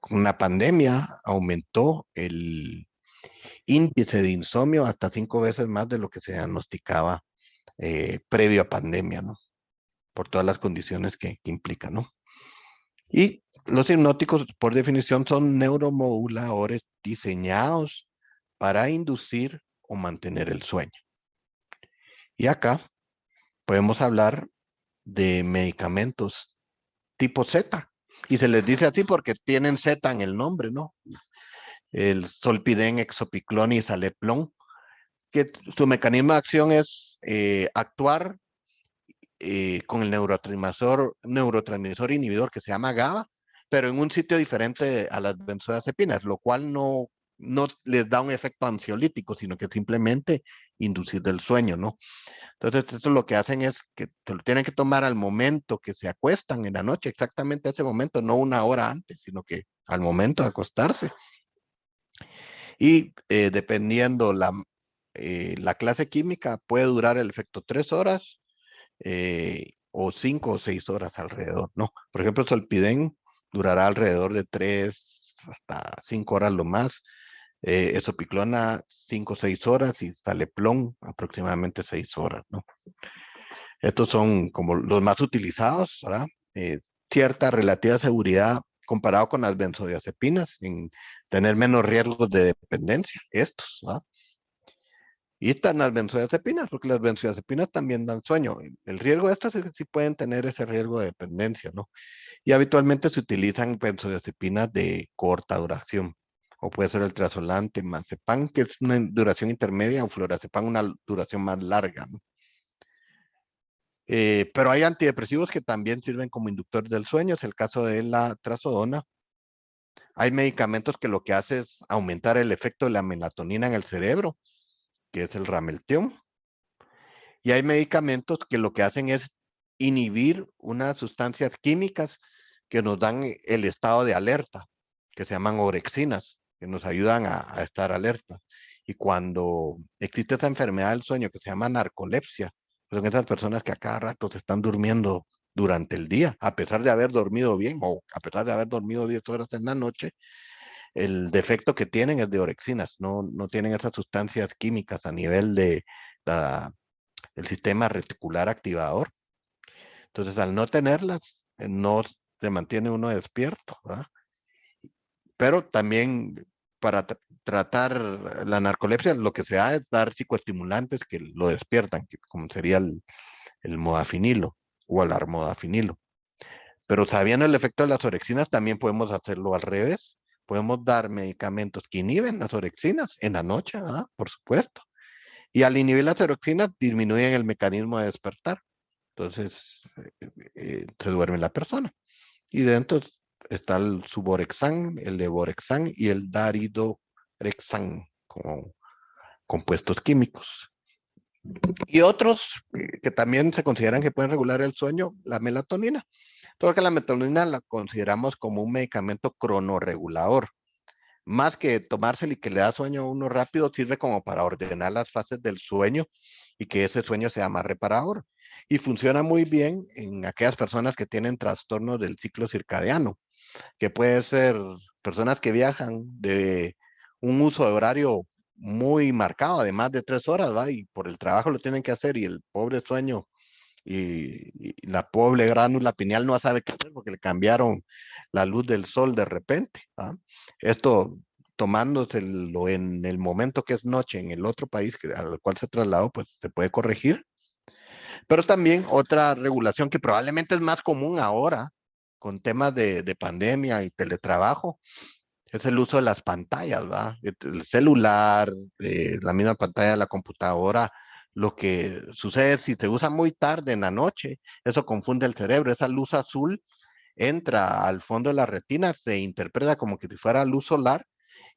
con la pandemia aumentó el índice de insomnio hasta 5 veces más de lo que se diagnosticaba previo a pandemia, ¿no? Por todas las condiciones que implican, ¿no? Y los hipnóticos, por definición, son neuromoduladores diseñados para inducir o mantener el sueño. Y acá podemos hablar de medicamentos tipo Z. Y se les dice así porque tienen Z en el nombre, ¿no? El Solpidem, Exopiclón y Saleplón, que su mecanismo de acción es actuar con el neurotransmisor inhibidor que se llama GABA, pero en un sitio diferente a las benzodiazepinas, lo cual no les da un efecto ansiolítico, sino que simplemente inducir del sueño, ¿no? Entonces, esto lo que hacen es que se lo tienen que tomar al momento que se acuestan en la noche, exactamente ese momento, no una hora antes, sino que al momento de acostarse. Y dependiendo la clase química, puede durar el efecto 3 horas o 5 o 6 horas alrededor, ¿no? Por ejemplo, el Solpidem durará alrededor de 3 hasta 5 horas lo más. Esopiclona 5 o 6 horas y Saleplón aproximadamente 6 horas, ¿no? Estos son como los más utilizados, ¿verdad? Cierta relativa seguridad comparado con las benzodiazepinas, en tener menos riesgos de dependencia, estos, ¿verdad? Y están las benzodiazepinas, porque las benzodiazepinas también dan sueño. El riesgo de estas es que sí pueden tener ese riesgo de dependencia, ¿no? Y habitualmente se utilizan benzodiazepinas de corta duración, o puede ser el trazolante, mazepam, que es una duración intermedia, o florazepam, una duración más larga, ¿no? Pero hay antidepresivos que también sirven como inductor del sueño, es el caso de la trazodona. Hay medicamentos que lo que hace es aumentar el efecto de la melatonina en el cerebro, que es el Ramelteon. Y hay medicamentos que lo que hacen es inhibir unas sustancias químicas que nos dan el estado de alerta, que se llaman orexinas, que nos ayudan a estar alerta. Y cuando existe esta enfermedad del sueño que se llama narcolepsia, pues son esas personas que a cada rato se están durmiendo durante el día, a pesar de haber dormido bien o a pesar de haber dormido 10 horas en la noche, el defecto que tienen es de orexinas, no tienen esas sustancias químicas a nivel de el sistema reticular activador. Entonces, al no tenerlas, no se mantiene uno despierto, ¿verdad? Pero también para tratar la narcolepsia, lo que se da es dar psicoestimulantes que lo despiertan, como sería el modafinilo o el armodafinilo. Pero sabiendo el efecto de las orexinas, también podemos hacerlo al revés. Podemos dar medicamentos que inhiben las orexinas en la noche, ¿verdad? Por supuesto. Y al inhibir las orexinas, disminuyen el mecanismo de despertar. Entonces, se duerme la persona. Y dentro está el suborexan, el levorexan y el daridorexan como compuestos químicos. Y otros que también se consideran que pueden regular el sueño, la melatonina. Todo que la melatonina la consideramos como un medicamento cronorregulador. Más que tomárselo y que le da sueño a uno rápido, sirve como para ordenar las fases del sueño y que ese sueño sea más reparador. Y funciona muy bien en aquellas personas que tienen trastornos del ciclo circadiano, que puede ser personas que viajan de un uso de horario muy marcado, de más de 3 horas, ¿va? Y por el trabajo lo tienen que hacer y el pobre sueño y la pobre glándula pineal no sabe qué hacer porque le cambiaron la luz del sol de repente. ¿Ah? Esto tomándoselo en el momento que es noche en el otro país al cual se trasladó, pues se puede corregir. Pero también otra regulación que probablemente es más común ahora con temas de pandemia y teletrabajo, es el uso de las pantallas, ¿verdad? El celular, la misma pantalla de la computadora. Lo que sucede si se usa muy tarde en la noche, eso confunde el cerebro. Esa luz azul entra al fondo de la retina, se interpreta como que si fuera luz solar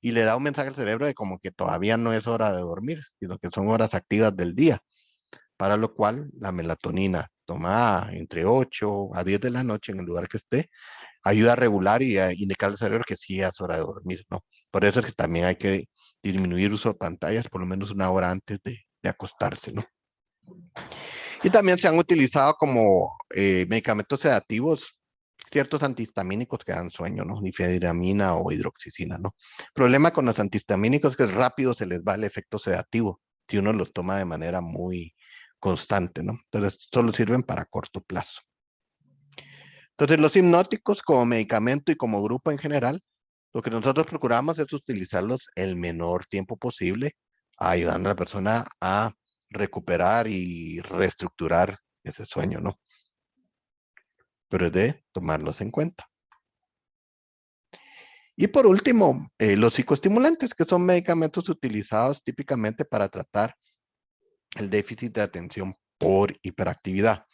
y le da un mensaje al cerebro de como que todavía no es hora de dormir, sino que son horas activas del día, para lo cual la melatonina tomada entre 8 a 10 de la noche en el lugar que esté, ayuda a regular y a indicar al cerebro que sí es hora de dormir, ¿no? Por eso es que también hay que disminuir uso de pantallas por lo menos una hora antes de acostarse, ¿no? Y también se han utilizado como medicamentos sedativos ciertos antihistamínicos que dan sueño, ¿no? Nifedramina o hidroxicina, ¿no? El problema con los antihistamínicos es que rápido se les va el efecto sedativo si uno los toma de manera muy constante, ¿no? Entonces, solo sirven para corto plazo. Entonces, los hipnóticos como medicamento y como grupo en general, lo que nosotros procuramos es utilizarlos el menor tiempo posible, ayudando a la persona a recuperar y reestructurar ese sueño, ¿no? Pero es de tomarlos en cuenta. Y por último, los psicoestimulantes, que son medicamentos utilizados típicamente para tratar el déficit de atención por hiperactividad.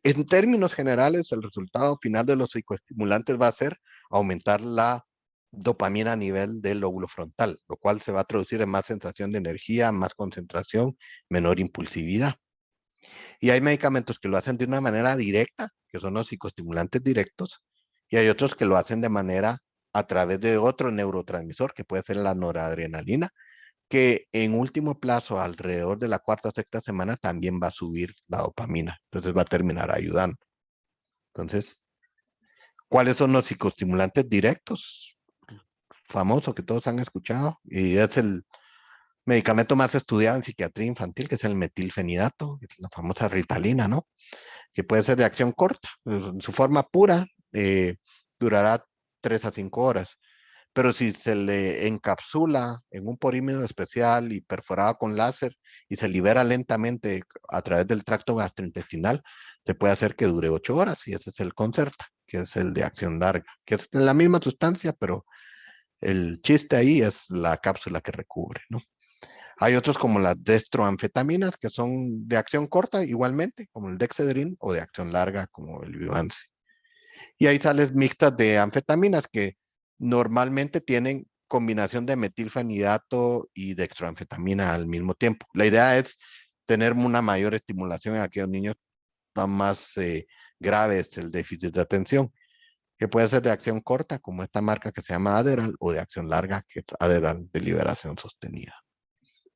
En términos generales, el resultado final de los psicoestimulantes va a ser aumentar la dopamina a nivel del lóbulo frontal, lo cual se va a traducir en más sensación de energía, más concentración, menor impulsividad. Y hay medicamentos que lo hacen de una manera directa, que son los psicoestimulantes directos, y hay otros que lo hacen de manera a través de otro neurotransmisor que puede ser la noradrenalina, que en último plazo, alrededor de la cuarta o sexta semana, también va a subir la dopamina. Entonces va a terminar ayudando. Entonces, ¿cuáles son los psicoestimulantes directos? Famoso que todos han escuchado, y es el medicamento más estudiado en psiquiatría infantil, que es el metilfenidato, que es la famosa Ritalina, ¿no? Que puede ser de acción corta. En su forma pura durará 3 a 5 horas. Pero si se le encapsula en un polímero especial y perforado con láser y se libera lentamente a través del tracto gastrointestinal, se puede hacer que dure 8 horas, y ese es el Concerta, que es el de acción larga, que es la misma sustancia, pero el chiste ahí es la cápsula que recubre, ¿no? Hay otros como las destroanfetaminas, que son de acción corta igualmente, como el Dexedrine, o de acción larga, como el Vyvanse. Y hay sales mixtas de anfetaminas que normalmente tienen combinación de metilfenidato y dextroanfetamina al mismo tiempo. La idea es tener una mayor estimulación en aquellos niños tan más graves el déficit de atención, que puede ser de acción corta, como esta marca que se llama Adderall, o de acción larga, que es Adderall de liberación sostenida.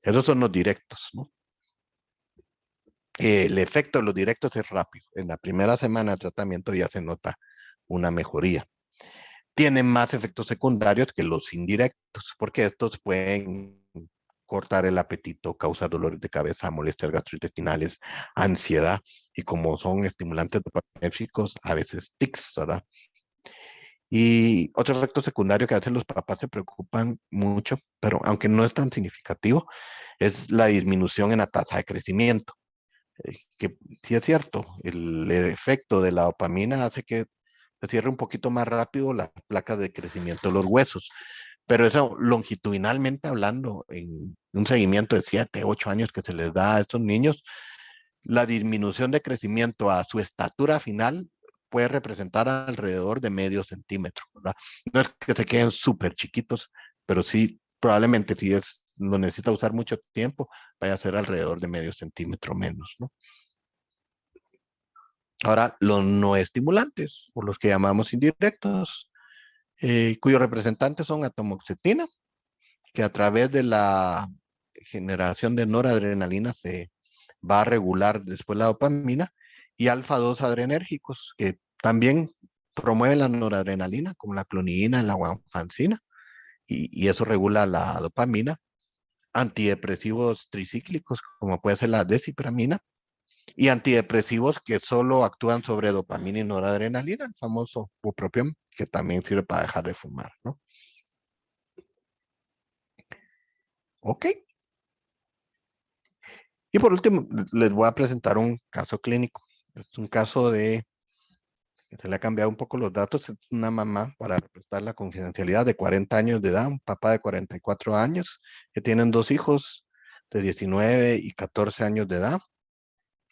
Esos son los directos, ¿no? El efecto de los directos es rápido. En la primera semana de tratamiento ya se nota una mejoría. Tienen más efectos secundarios que los indirectos, porque estos pueden cortar el apetito, causar dolores de cabeza, molestias gastrointestinales, ansiedad, y como son estimulantes dopamínérgicos, a veces tics, ¿verdad? Y otro efecto secundario que a veces los papás se preocupan mucho, pero aunque no es tan significativo, es la disminución en la tasa de crecimiento. Que sí es cierto, el efecto de la dopamina hace que se cierre un poquito más rápido las placas de crecimiento de los huesos, pero eso longitudinalmente hablando, en un seguimiento de 7, 8 años que se les da a estos niños, la disminución de crecimiento a su estatura final puede representar alrededor de medio centímetro, ¿verdad? No es que se queden súper chiquitos, pero sí, probablemente si lo necesita usar mucho tiempo, vaya a ser alrededor de medio centímetro menos, ¿no? Ahora, los no estimulantes, o los que llamamos indirectos, cuyos representantes son atomoxetina, que a través de la generación de noradrenalina se va a regular después la dopamina, y alfa-2 adrenérgicos, que también promueven la noradrenalina, como la clonidina, la guanfacina, y eso regula la dopamina. Antidepresivos tricíclicos, como puede ser la desipramina, y antidepresivos que solo actúan sobre dopamina y noradrenalina, el famoso bupropión, que también sirve para dejar de fumar, ¿no? Ok. Y por último, les voy a presentar un caso clínico. Es un caso de, que se le ha cambiado un poco los datos, es una mamá, para prestar la confidencialidad, de 40 años de edad, un papá de 44 años, que tienen 2 hijos de 19 y 14 años de edad.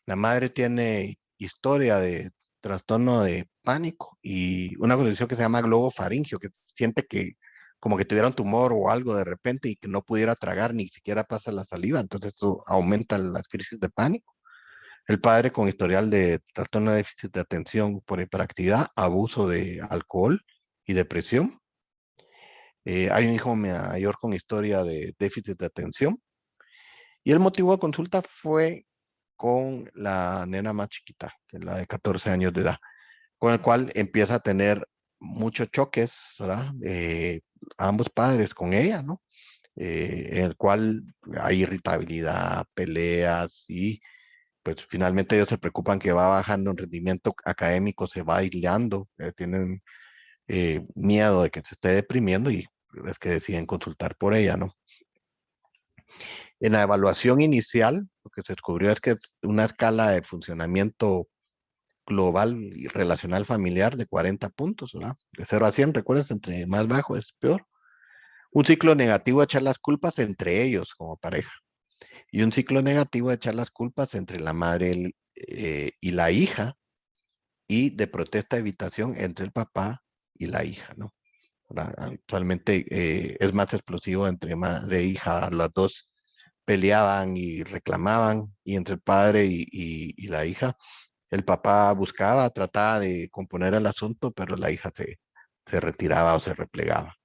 La madre tiene historia de trastorno de pánico y una condición que se llama globo faringio, que siente que como que tuviera un tumor o algo de repente y que no pudiera tragar, ni siquiera pasa la saliva. Entonces esto aumenta las crisis de pánico. El padre con historial de trastorno de déficit de atención por hiperactividad, abuso de alcohol y depresión. Hay un hijo mayor con historia de déficit de atención. Y el motivo de consulta fue con la nena más chiquita, que es la de 14 años de edad, con el cual empieza a tener muchos choques, ¿verdad? Ambos padres con ella, ¿no? En el cual hay irritabilidad, peleas, y pues finalmente ellos se preocupan que va bajando en rendimiento académico, se va aislando, tienen miedo de que se esté deprimiendo, y es que deciden consultar por ella, ¿no? En la evaluación inicial, lo que se descubrió es que una escala de funcionamiento global y relacional familiar de 40 puntos, ¿verdad? De 0 a 100, recuerdas, entre más bajo es peor. Un ciclo negativo de echar las culpas entre ellos como pareja. Y un ciclo negativo de echar las culpas entre la madre y la hija, y de protesta evitación entre el papá y la hija, ¿no? ¿Verdad? Actualmente es más explosivo entre madre e hija, las dos peleaban y reclamaban, y entre el padre y la hija, el papá buscaba, trataba de componer el asunto, pero la hija se se retiraba o se replegaba.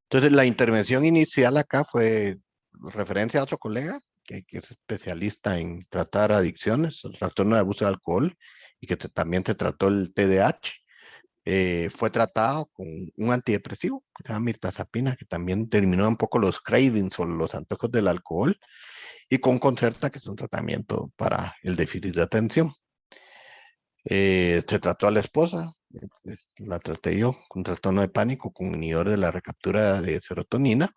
Entonces, la intervención inicial acá fue referencia a otro colega que es especialista en tratar adicciones, el trastorno de abuso de alcohol, y que también se trató el TDAH. Fue tratado con un antidepresivo que se llama mirtazapina, que también terminó un poco los cravings o los antojos del alcohol, y con Concerta, que es un tratamiento para el déficit de atención. Se trató a la esposa, la traté yo con trastorno de pánico, con inhibidor de la recaptura de serotonina.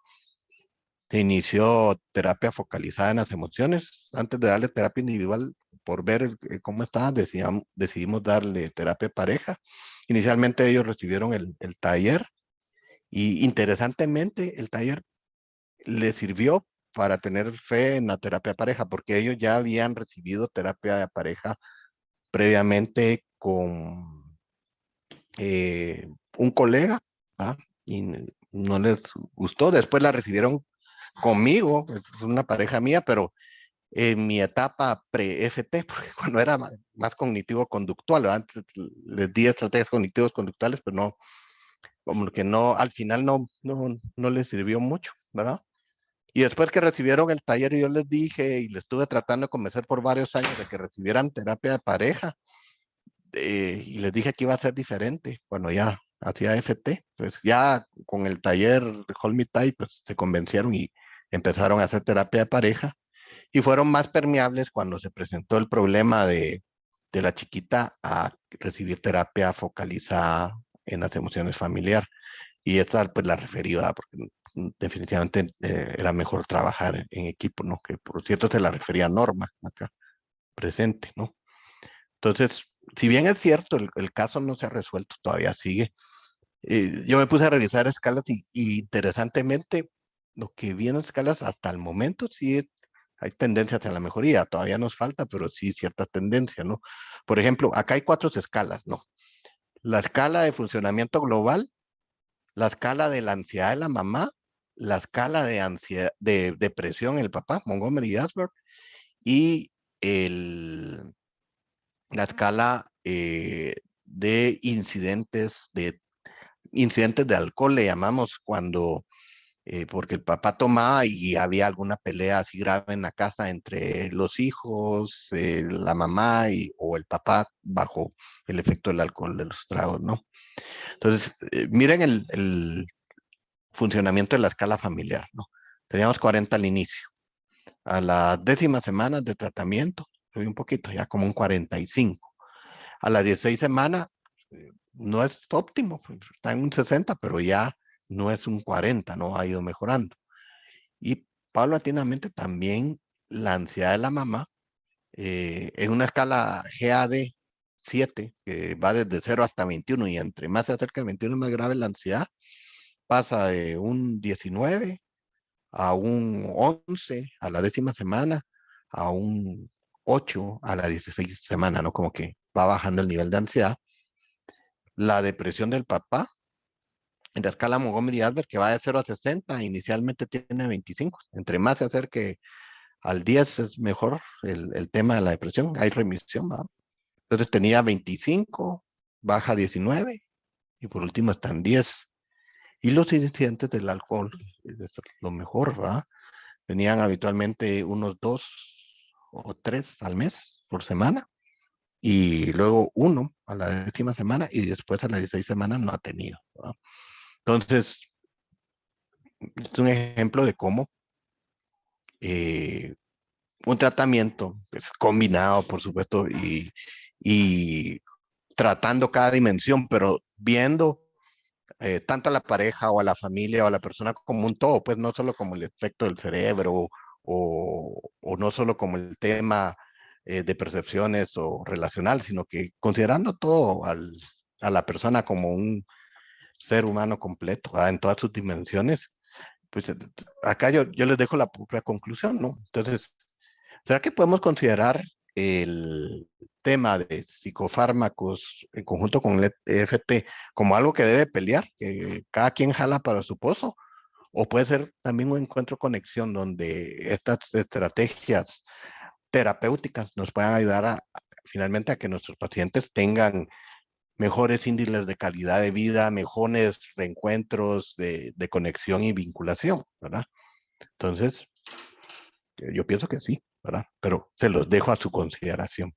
Se inició terapia focalizada en las emociones. Antes de darle terapia individual, por ver cómo estaba, decidimos darle terapia pareja. Inicialmente ellos recibieron el taller y interesantemente el taller les sirvió para tener fe en la terapia pareja, porque ellos ya habían recibido terapia de pareja previamente con un colega, ¿ah? Y no les gustó. Después la recibieron conmigo, es una pareja mía, pero en mi etapa pre-FT, porque cuando era más cognitivo-conductual, antes les di estrategias cognitivos conductuales, pero no, como que no, al final no les sirvió mucho, ¿verdad? Y después que recibieron el taller, yo les dije y les estuve tratando de convencer por varios años de que recibieran terapia de pareja, y les dije que iba a ser diferente. Bueno, ya hacía FT, pues ya con el taller Hold Me Tight, pues se convencieron y empezaron a hacer terapia de pareja y fueron más permeables cuando se presentó el problema de la chiquita a recibir terapia focalizada en las emociones familiar. Y esta pues la refería porque definitivamente era mejor trabajar en equipo, ¿no? Que por cierto se la refería a Norma acá presente, ¿no? Entonces, si bien es cierto, el caso no se ha resuelto, todavía sigue. Yo me puse a revisar escalas y interesantemente, lo que vi en escalas hasta el momento sí hay tendencias a la mejoría. Todavía nos falta, pero sí cierta tendencia, ¿no? Por ejemplo, acá hay 4 escalas, ¿no? La escala de funcionamiento global, la escala de la ansiedad de la mamá, la escala de ansiedad, de depresión el papá, Montgomery y Asberg, y la escala de incidentes de alcohol, le llamamos cuando, porque el papá tomaba y había alguna pelea así grave en la casa entre los hijos, la mamá o el papá bajo el efecto del alcohol, de los tragos, ¿no? Entonces, miren el funcionamiento de la escala familiar, ¿no? Teníamos 40 al inicio. A las 10ª semana de tratamiento, subí un poquito, ya como un 45. A las 16 semanas, no es óptimo, pues, está en un 60, pero ya no es un 40, no ha ido mejorando. Y paulatinamente también la ansiedad de la mamá, en una escala GAD 7, que va desde 0 hasta 21, y entre más se acerca el 21 más grave la ansiedad, pasa de un 19 a un 11 a la 10ª semana, a un 8 a la 16 semana, ¿no? Como que va bajando el nivel de ansiedad. La depresión del papá, en la escala Montgomery-Åsberg, que va de 0 a 60, inicialmente tiene 25. Entre más se acerque al 10 es mejor el tema de la depresión, hay remisión, ¿va? Entonces tenía 25, baja a 19 y por último están 10. Y los incidentes del alcohol, es lo mejor, ¿va? Tenían habitualmente unos 2 o 3 al mes por semana y luego uno a la 10ª semana y después a las 16 semanas no ha tenido, ¿va? Entonces, es un ejemplo de cómo eh, un tratamiento pues, combinado, por supuesto, y tratando cada dimensión, pero viendo tanto a la pareja o a la familia o a la persona como un todo, pues no solo como el efecto del cerebro o no solo como el tema de percepciones o relacional, sino que considerando todo a la persona como un ser humano completo, ¿verdad? En todas sus dimensiones, pues acá yo les dejo la propia conclusión, ¿no? Entonces, ¿será que podemos considerar el tema de psicofármacos en conjunto con el EFT como algo que debe pelear, que cada quien jala para su pozo? ¿O puede ser también un encuentro conexión donde estas estrategias terapéuticas nos puedan ayudar finalmente a que nuestros pacientes tengan mejores índices de calidad de vida, mejores reencuentros de conexión y vinculación, ¿verdad? Entonces, yo pienso que sí, ¿verdad? Pero se los dejo a su consideración.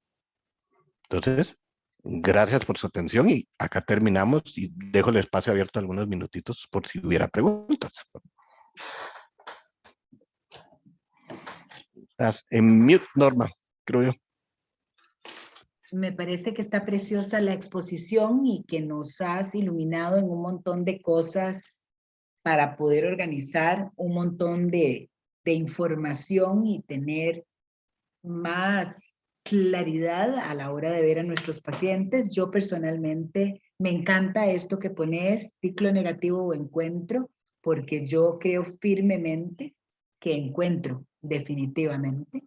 Entonces, gracias por su atención y acá terminamos y dejo el espacio abierto algunos minutitos por si hubiera preguntas. Estás en mute, Norma, creo yo. Me parece que está preciosa la exposición y que nos has iluminado en un montón de cosas para poder organizar un montón de información y tener más claridad a la hora de ver a nuestros pacientes. Yo personalmente me encanta esto que pones, ciclo negativo o encuentro, porque yo creo firmemente que encuentro, definitivamente.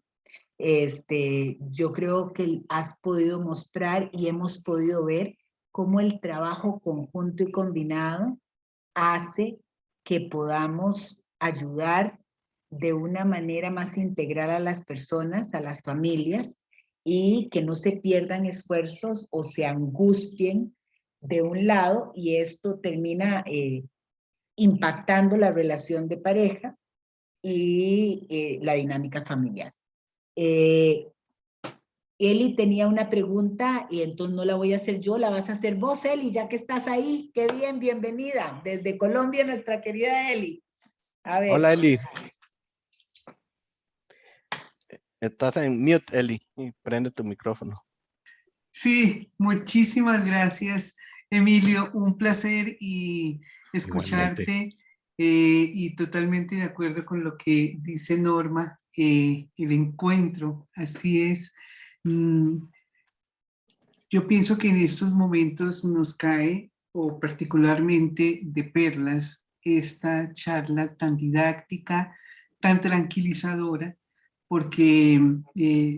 Yo creo que has podido mostrar y hemos podido ver cómo el trabajo conjunto y combinado hace que podamos ayudar de una manera más integral a las personas, a las familias, y que no se pierdan esfuerzos o se angustien de un lado, y esto termina impactando la relación de pareja y la dinámica familiar. Eli tenía una pregunta y entonces no la voy a hacer yo, la vas a hacer vos, Eli, ya que estás ahí. Qué bien, bienvenida. Desde Colombia, nuestra querida Eli. A ver. Hola, Eli. Estás en mute, Eli. Y prende tu micrófono. Sí, muchísimas gracias, Emilio. Un placer y escucharte. Igualmente. Y totalmente de acuerdo con lo que dice Norma, el encuentro, así es. Yo pienso que en estos momentos nos cae, o particularmente de perlas, esta charla tan didáctica, tan tranquilizadora, porque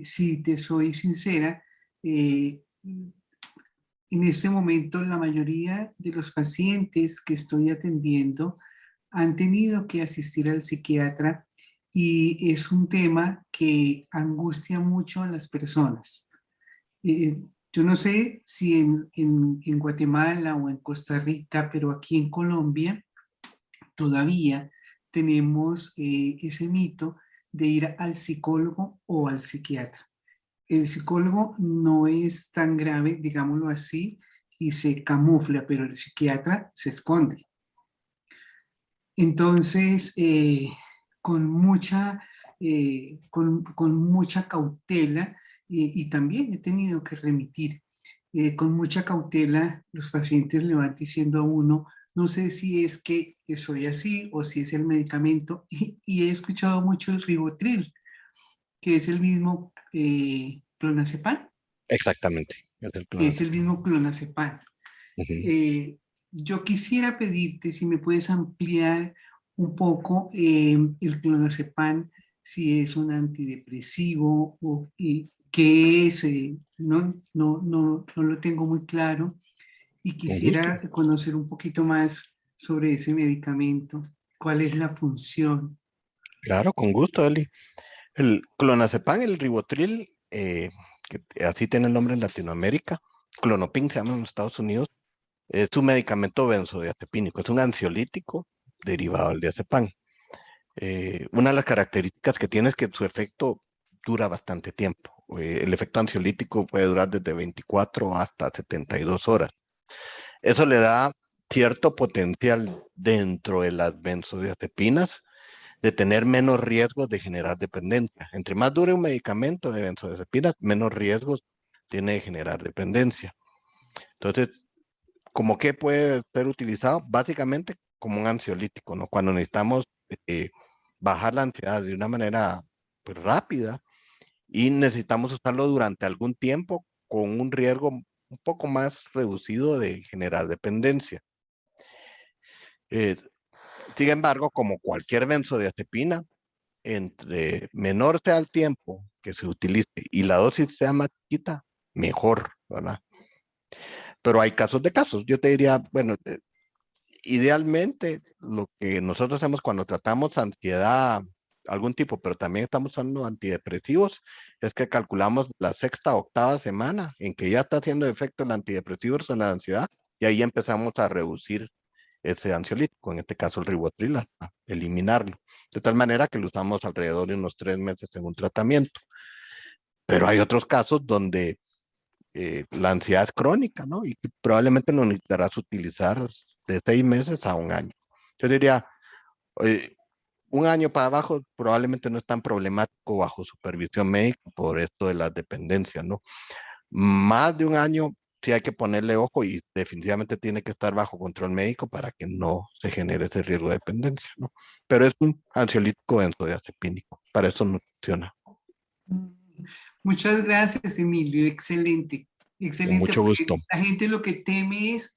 si te soy sincera, en este momento la mayoría de los pacientes que estoy atendiendo han tenido que asistir al psiquiatra y es un tema que angustia mucho a las personas. Yo no sé si en Guatemala o en Costa Rica, pero aquí en Colombia todavía tenemos ese mito de ir al psicólogo o al psiquiatra. El psicólogo no es tan grave, digámoslo así, y se camufla, pero el psiquiatra se esconde. Entonces, con mucha cautela, y también he tenido que remitir, con mucha cautela, los pacientes le van diciendo a uno, no sé si es que soy así o si es el medicamento, y he escuchado mucho el Rivotril, que es el mismo clonazepam. Exactamente. Es el mismo clonazepam. Yo quisiera pedirte si me puedes ampliar un poco el clonazepam, si es un antidepresivo o qué es, no lo tengo muy claro y quisiera conocer un poquito más sobre ese medicamento, cuál es la función. Claro, con gusto, Eli. El clonazepam, el ribotril, que así tiene el nombre en Latinoamérica, clonopin se llama en Estados Unidos, es un medicamento benzodiazepínico, es un ansiolítico derivado del diazepam. Una de las características que tiene es que su efecto dura bastante tiempo. El efecto ansiolítico puede durar desde 24 hasta 72 horas. Eso le da cierto potencial dentro de las benzodiazepinas de tener menos riesgos de generar dependencia. Entre más dure un medicamento de benzodiazepinas, menos riesgos tiene de generar dependencia. Entonces, ¿cómo que puede ser utilizado? Básicamente como un ansiolítico, ¿no? Cuando necesitamos bajar la ansiedad de una manera pues, rápida y necesitamos usarlo durante algún tiempo con un riesgo un poco más reducido de generar dependencia. Sin embargo, como cualquier benzodiazepina, entre menor sea el tiempo que se utilice y la dosis sea más chiquita, mejor, ¿verdad? Pero hay casos de casos. Yo te diría, bueno, idealmente lo que nosotros hacemos cuando tratamos ansiedad algún tipo, pero también estamos usando antidepresivos, es que calculamos la sexta, octava semana en que ya está haciendo efecto el antidepresivo en la ansiedad y ahí empezamos a reducir ese ansiolítico, en este caso el ribotril, a eliminarlo. De tal manera que lo usamos alrededor de unos 3 meses en un tratamiento. Pero hay otros casos donde la ansiedad es crónica, ¿no? Y probablemente lo necesitarás utilizar de 6 meses a 1 año. Yo diría, 1 año para abajo probablemente no es tan problemático bajo supervisión médica por esto de las dependencias, ¿no? Más de 1 año sí hay que ponerle ojo y definitivamente tiene que estar bajo control médico para que no se genere ese riesgo de dependencia, ¿no? Pero es un ansiolítico benzodiazepínico, para eso no funciona. Muchas gracias, Emilio. Excelente. Con Excelente. mucho gusto. La gente lo que teme es,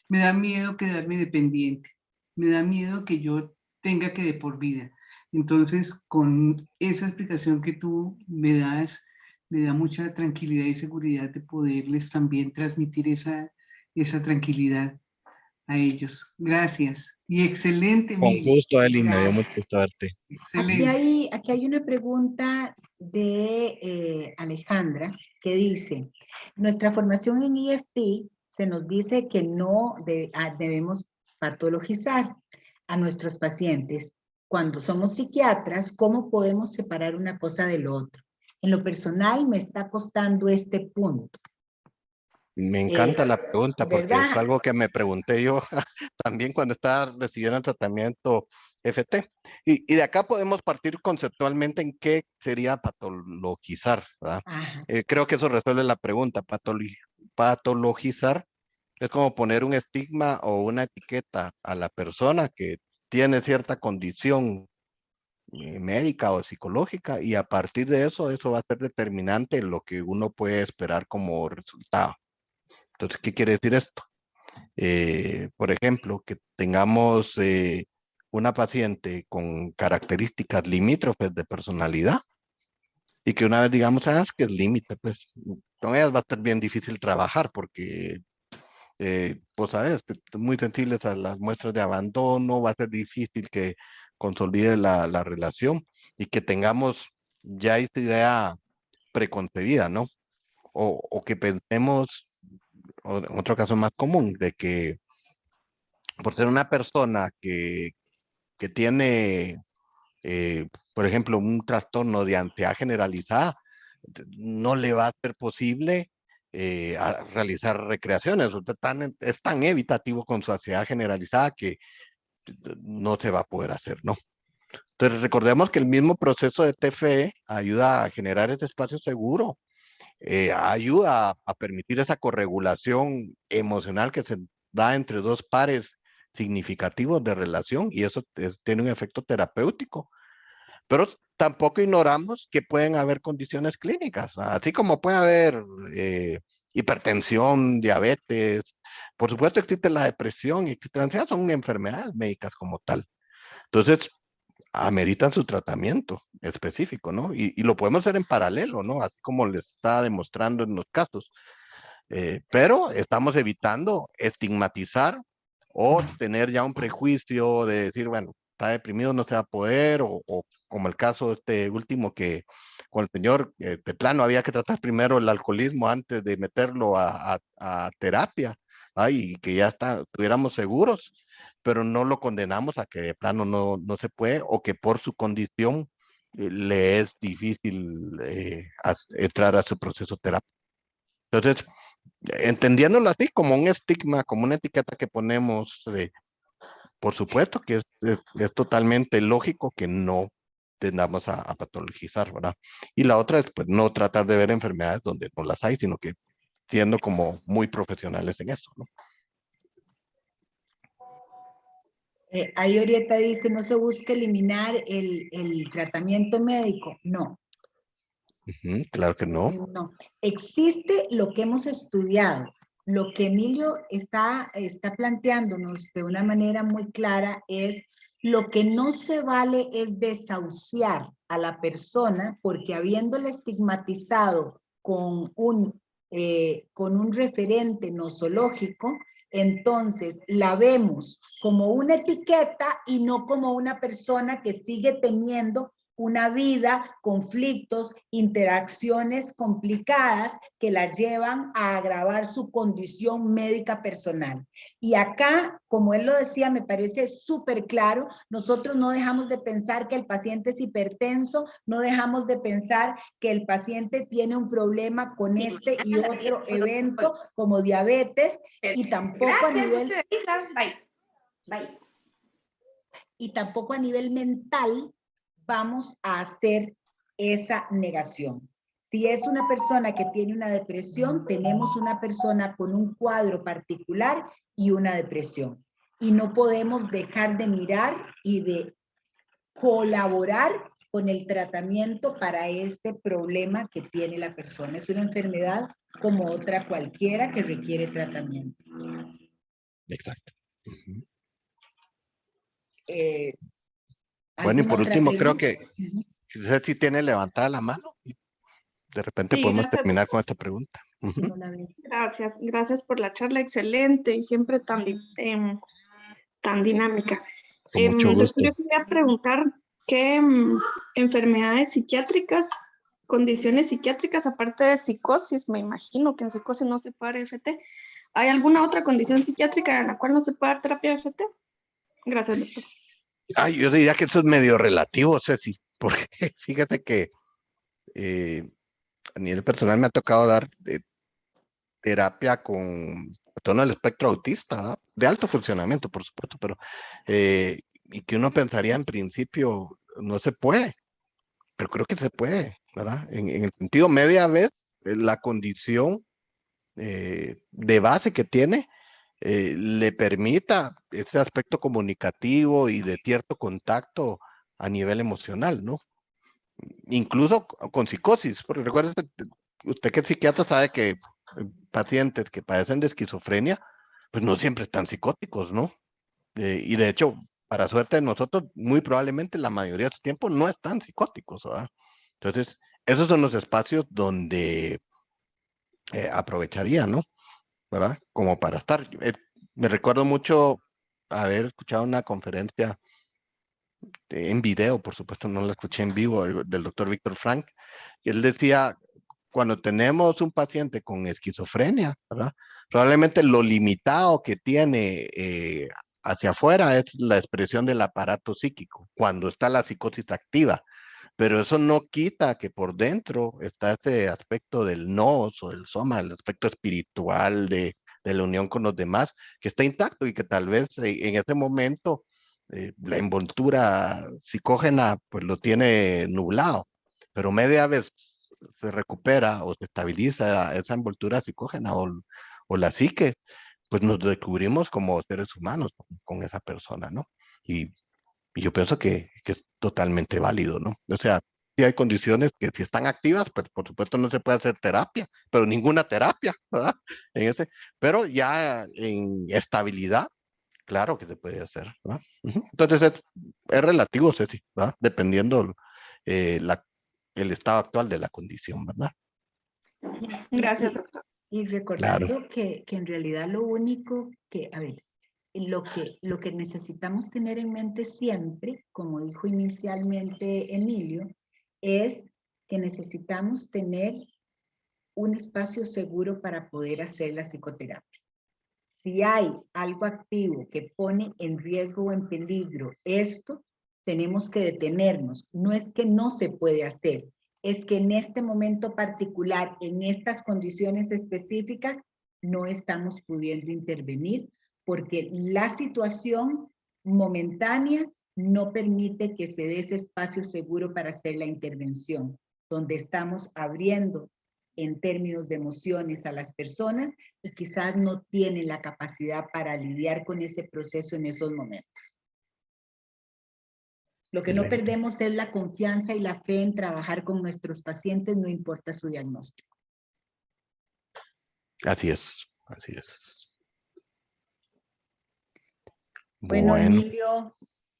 me da miedo quedarme dependiente. Me da miedo que yo tenga que de por vida. Entonces, con esa explicación que tú me das, me da mucha tranquilidad y seguridad de poderles también transmitir esa tranquilidad a ellos. Gracias. Y excelente, Con Emilio. gusto, Eli, me dio Gracias. mucho gusto verte. Excelente. Aquí hay una pregunta de Alejandra que dice, nuestra formación en EFT se nos dice que no debemos patologizar a nuestros pacientes. Cuando somos psiquiatras, ¿cómo podemos separar una cosa del otro? En lo personal me está costando este punto. Me encanta la pregunta porque es ¿Verdad? algo que me pregunté yo también cuando estaba recibiendo el tratamiento FT. Y de acá podemos partir conceptualmente en qué sería patologizar, ¿verdad? Creo que eso resuelve la pregunta. Patologizar es como poner un estigma o una etiqueta a la persona que tiene cierta condición médica o psicológica y a partir de eso, eso va a ser determinante en lo que uno puede esperar como resultado. Entonces, ¿qué quiere decir esto? Por ejemplo, que tengamos una paciente con características limítrofes de personalidad y que una vez digamos, es que es límite, pues con ellas va a ser bien difícil trabajar porque, pues sabes, muy sensibles a las muestras de abandono, va a ser difícil que consolide la relación y que tengamos ya esta idea preconcebida, ¿no? O que pensemos, o en otro caso más común, de que por ser una persona que tiene, por ejemplo, un trastorno de ansiedad generalizada, no le va a ser posible realizar recreaciones. Es tan evitativo con su ansiedad generalizada que no se va a poder hacer, ¿no? Entonces recordemos que el mismo proceso de TFE ayuda a generar ese espacio seguro, ayuda a permitir esa corregulación emocional que se da entre dos pares significativos de relación y eso tiene un efecto terapéutico. Pero tampoco ignoramos que pueden haber condiciones clínicas, así como puede haber hipertensión, diabetes. Por supuesto existe la depresión y existe la ansiedad, son enfermedades médicas como tal. Entonces, ameritan su tratamiento específico, ¿no? Y lo podemos hacer en paralelo, ¿no? Así como les está demostrando en los casos. Pero estamos evitando estigmatizar o tener ya un prejuicio de decir, bueno, está deprimido, no se va a poder, o como el caso este último que con el señor, de plano había que tratar primero el alcoholismo antes de meterlo a terapia, y que ya estuviéramos seguros, pero no lo condenamos a que de plano no se puede o que por su condición le es difícil entrar a su proceso terapéutico. Entonces, entendiéndolo así como un estigma, como una etiqueta que ponemos, por supuesto que es totalmente lógico que no tendamos a patologizar, ¿verdad? Y la otra es pues no tratar de ver enfermedades donde no las hay, sino que siendo como muy profesionales en eso, ¿no? Ahí ahorita dice, no se busca eliminar el tratamiento médico. No. Claro que no. No. Existe lo que hemos estudiado. Lo que Emilio está planteándonos de una manera muy clara es lo que no se vale es desahuciar a la persona porque habiéndole estigmatizado con un referente nosológico, entonces la vemos como una etiqueta y no como una persona que sigue teniendo una vida, conflictos, interacciones complicadas que las llevan a agravar su condición médica personal. Y acá, como él lo decía, me parece súper claro, nosotros no dejamos de pensar que el paciente es hipertenso, no dejamos de pensar que el paciente tiene un problema con este y otro evento como diabetes, y tampoco a nivel... Bye. Y tampoco a nivel mental vamos a hacer esa negación. Si es una persona que tiene una depresión, tenemos una persona con un cuadro particular y una depresión. Y no podemos dejar de mirar y de colaborar con el tratamiento para este problema que tiene la persona. Es una enfermedad como otra cualquiera que requiere tratamiento. Exacto. Ujú. ¿Alguna Bueno, y por otra último, creo pregunta? que Ceci tiene levantada la mano y de repente Sí, podemos gracias. terminar con esta pregunta. Ujú. No la veo. Gracias por la charla excelente y siempre tan dinámica. Con mucho Doctor, gusto. yo quería preguntar qué enfermedades psiquiátricas, condiciones psiquiátricas, aparte de psicosis, me imagino que en psicosis no se puede dar EFT, ¿hay alguna otra condición psiquiátrica en la cual no se puede dar terapia de EFT? Gracias, doctor. Ay, yo diría que eso es medio relativo, Ceci, porque fíjate que a nivel personal me ha tocado dar terapia con todo el espectro autista, ¿verdad? De alto funcionamiento, por supuesto, pero y que uno pensaría en principio no se puede, pero creo que se puede, ¿verdad? En el sentido media vez, la condición de base que tiene le permita ese aspecto comunicativo y de cierto contacto a nivel emocional, ¿no? Incluso con psicosis, porque recuerde, usted que es psiquiatra sabe que pacientes que padecen de esquizofrenia, pues no siempre están psicóticos, ¿no? Y de hecho, para suerte de nosotros, muy probablemente la mayoría de su tiempo no están psicóticos, ¿verdad? Entonces, esos son los espacios donde aprovecharía, ¿no? ¿Verdad? Como para estar. Me recuerdo mucho haber escuchado una conferencia en video, por supuesto, no la escuché en vivo, del doctor Víctor Frank, y él decía, cuando tenemos un paciente con esquizofrenia, ¿verdad? Probablemente lo limitado que tiene hacia afuera es la expresión del aparato psíquico, cuando está la psicosis activa, pero eso no quita que por dentro está ese aspecto del nos o el soma, el aspecto espiritual de la unión con los demás, que está intacto y que tal vez en ese momento la envoltura psicógena pues lo tiene nublado, pero media vez se recupera o se estabiliza esa envoltura psicógena o la psique, pues nos descubrimos como seres humanos con esa persona, ¿no? Y yo pienso que es totalmente válido, ¿no? O sea, sí hay condiciones que si están activas, pues por supuesto no se puede hacer terapia, pero ninguna terapia, ¿verdad? Pero ya en estabilidad, claro que se puede hacer, ¿verdad? Entonces es relativo, Ceci, ¿verdad? Dependiendo el estado actual de la condición, ¿verdad? Gracias, doctor. Y recordando que en realidad lo único que, a ver, lo que necesitamos tener en mente siempre, como dijo inicialmente Emilio, es que necesitamos tener un espacio seguro para poder hacer la psicoterapia. Si hay algo activo que pone en riesgo o en peligro esto, tenemos que detenernos. No es que no se puede hacer, es que en este momento particular, en estas condiciones específicas, no estamos pudiendo intervenir porque la situación momentánea no permite que se dé ese espacio seguro para hacer la intervención, donde estamos abriendo en términos de emociones a las personas y quizás no tienen la capacidad para lidiar con ese proceso en esos momentos. Lo que no Excelente. perdemos es la confianza y la fe en trabajar con nuestros pacientes, no importa su diagnóstico. Así es, así es. Bueno, Emilio,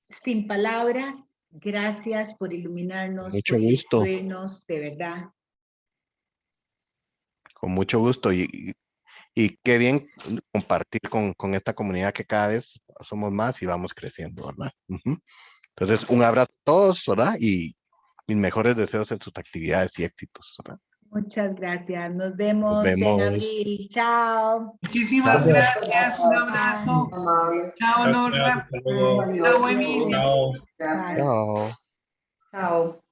sin palabras, gracias por iluminarnos, mucho por gusto. instruirnos, de verdad. Con mucho gusto y qué bien compartir con esta comunidad que cada vez somos más y vamos creciendo, ¿verdad? Entonces, un abrazo a todos, ¿verdad? Y mis mejores deseos en sus actividades y éxitos, ¿verdad? Muchas gracias. Nos vemos, vemos. en abril. Chao. Muchísimas Gracias. gracias. Un abrazo. Chao, Norma. Hasta luego. Chao, Emilia. Chao. Bye. Chao. Chao.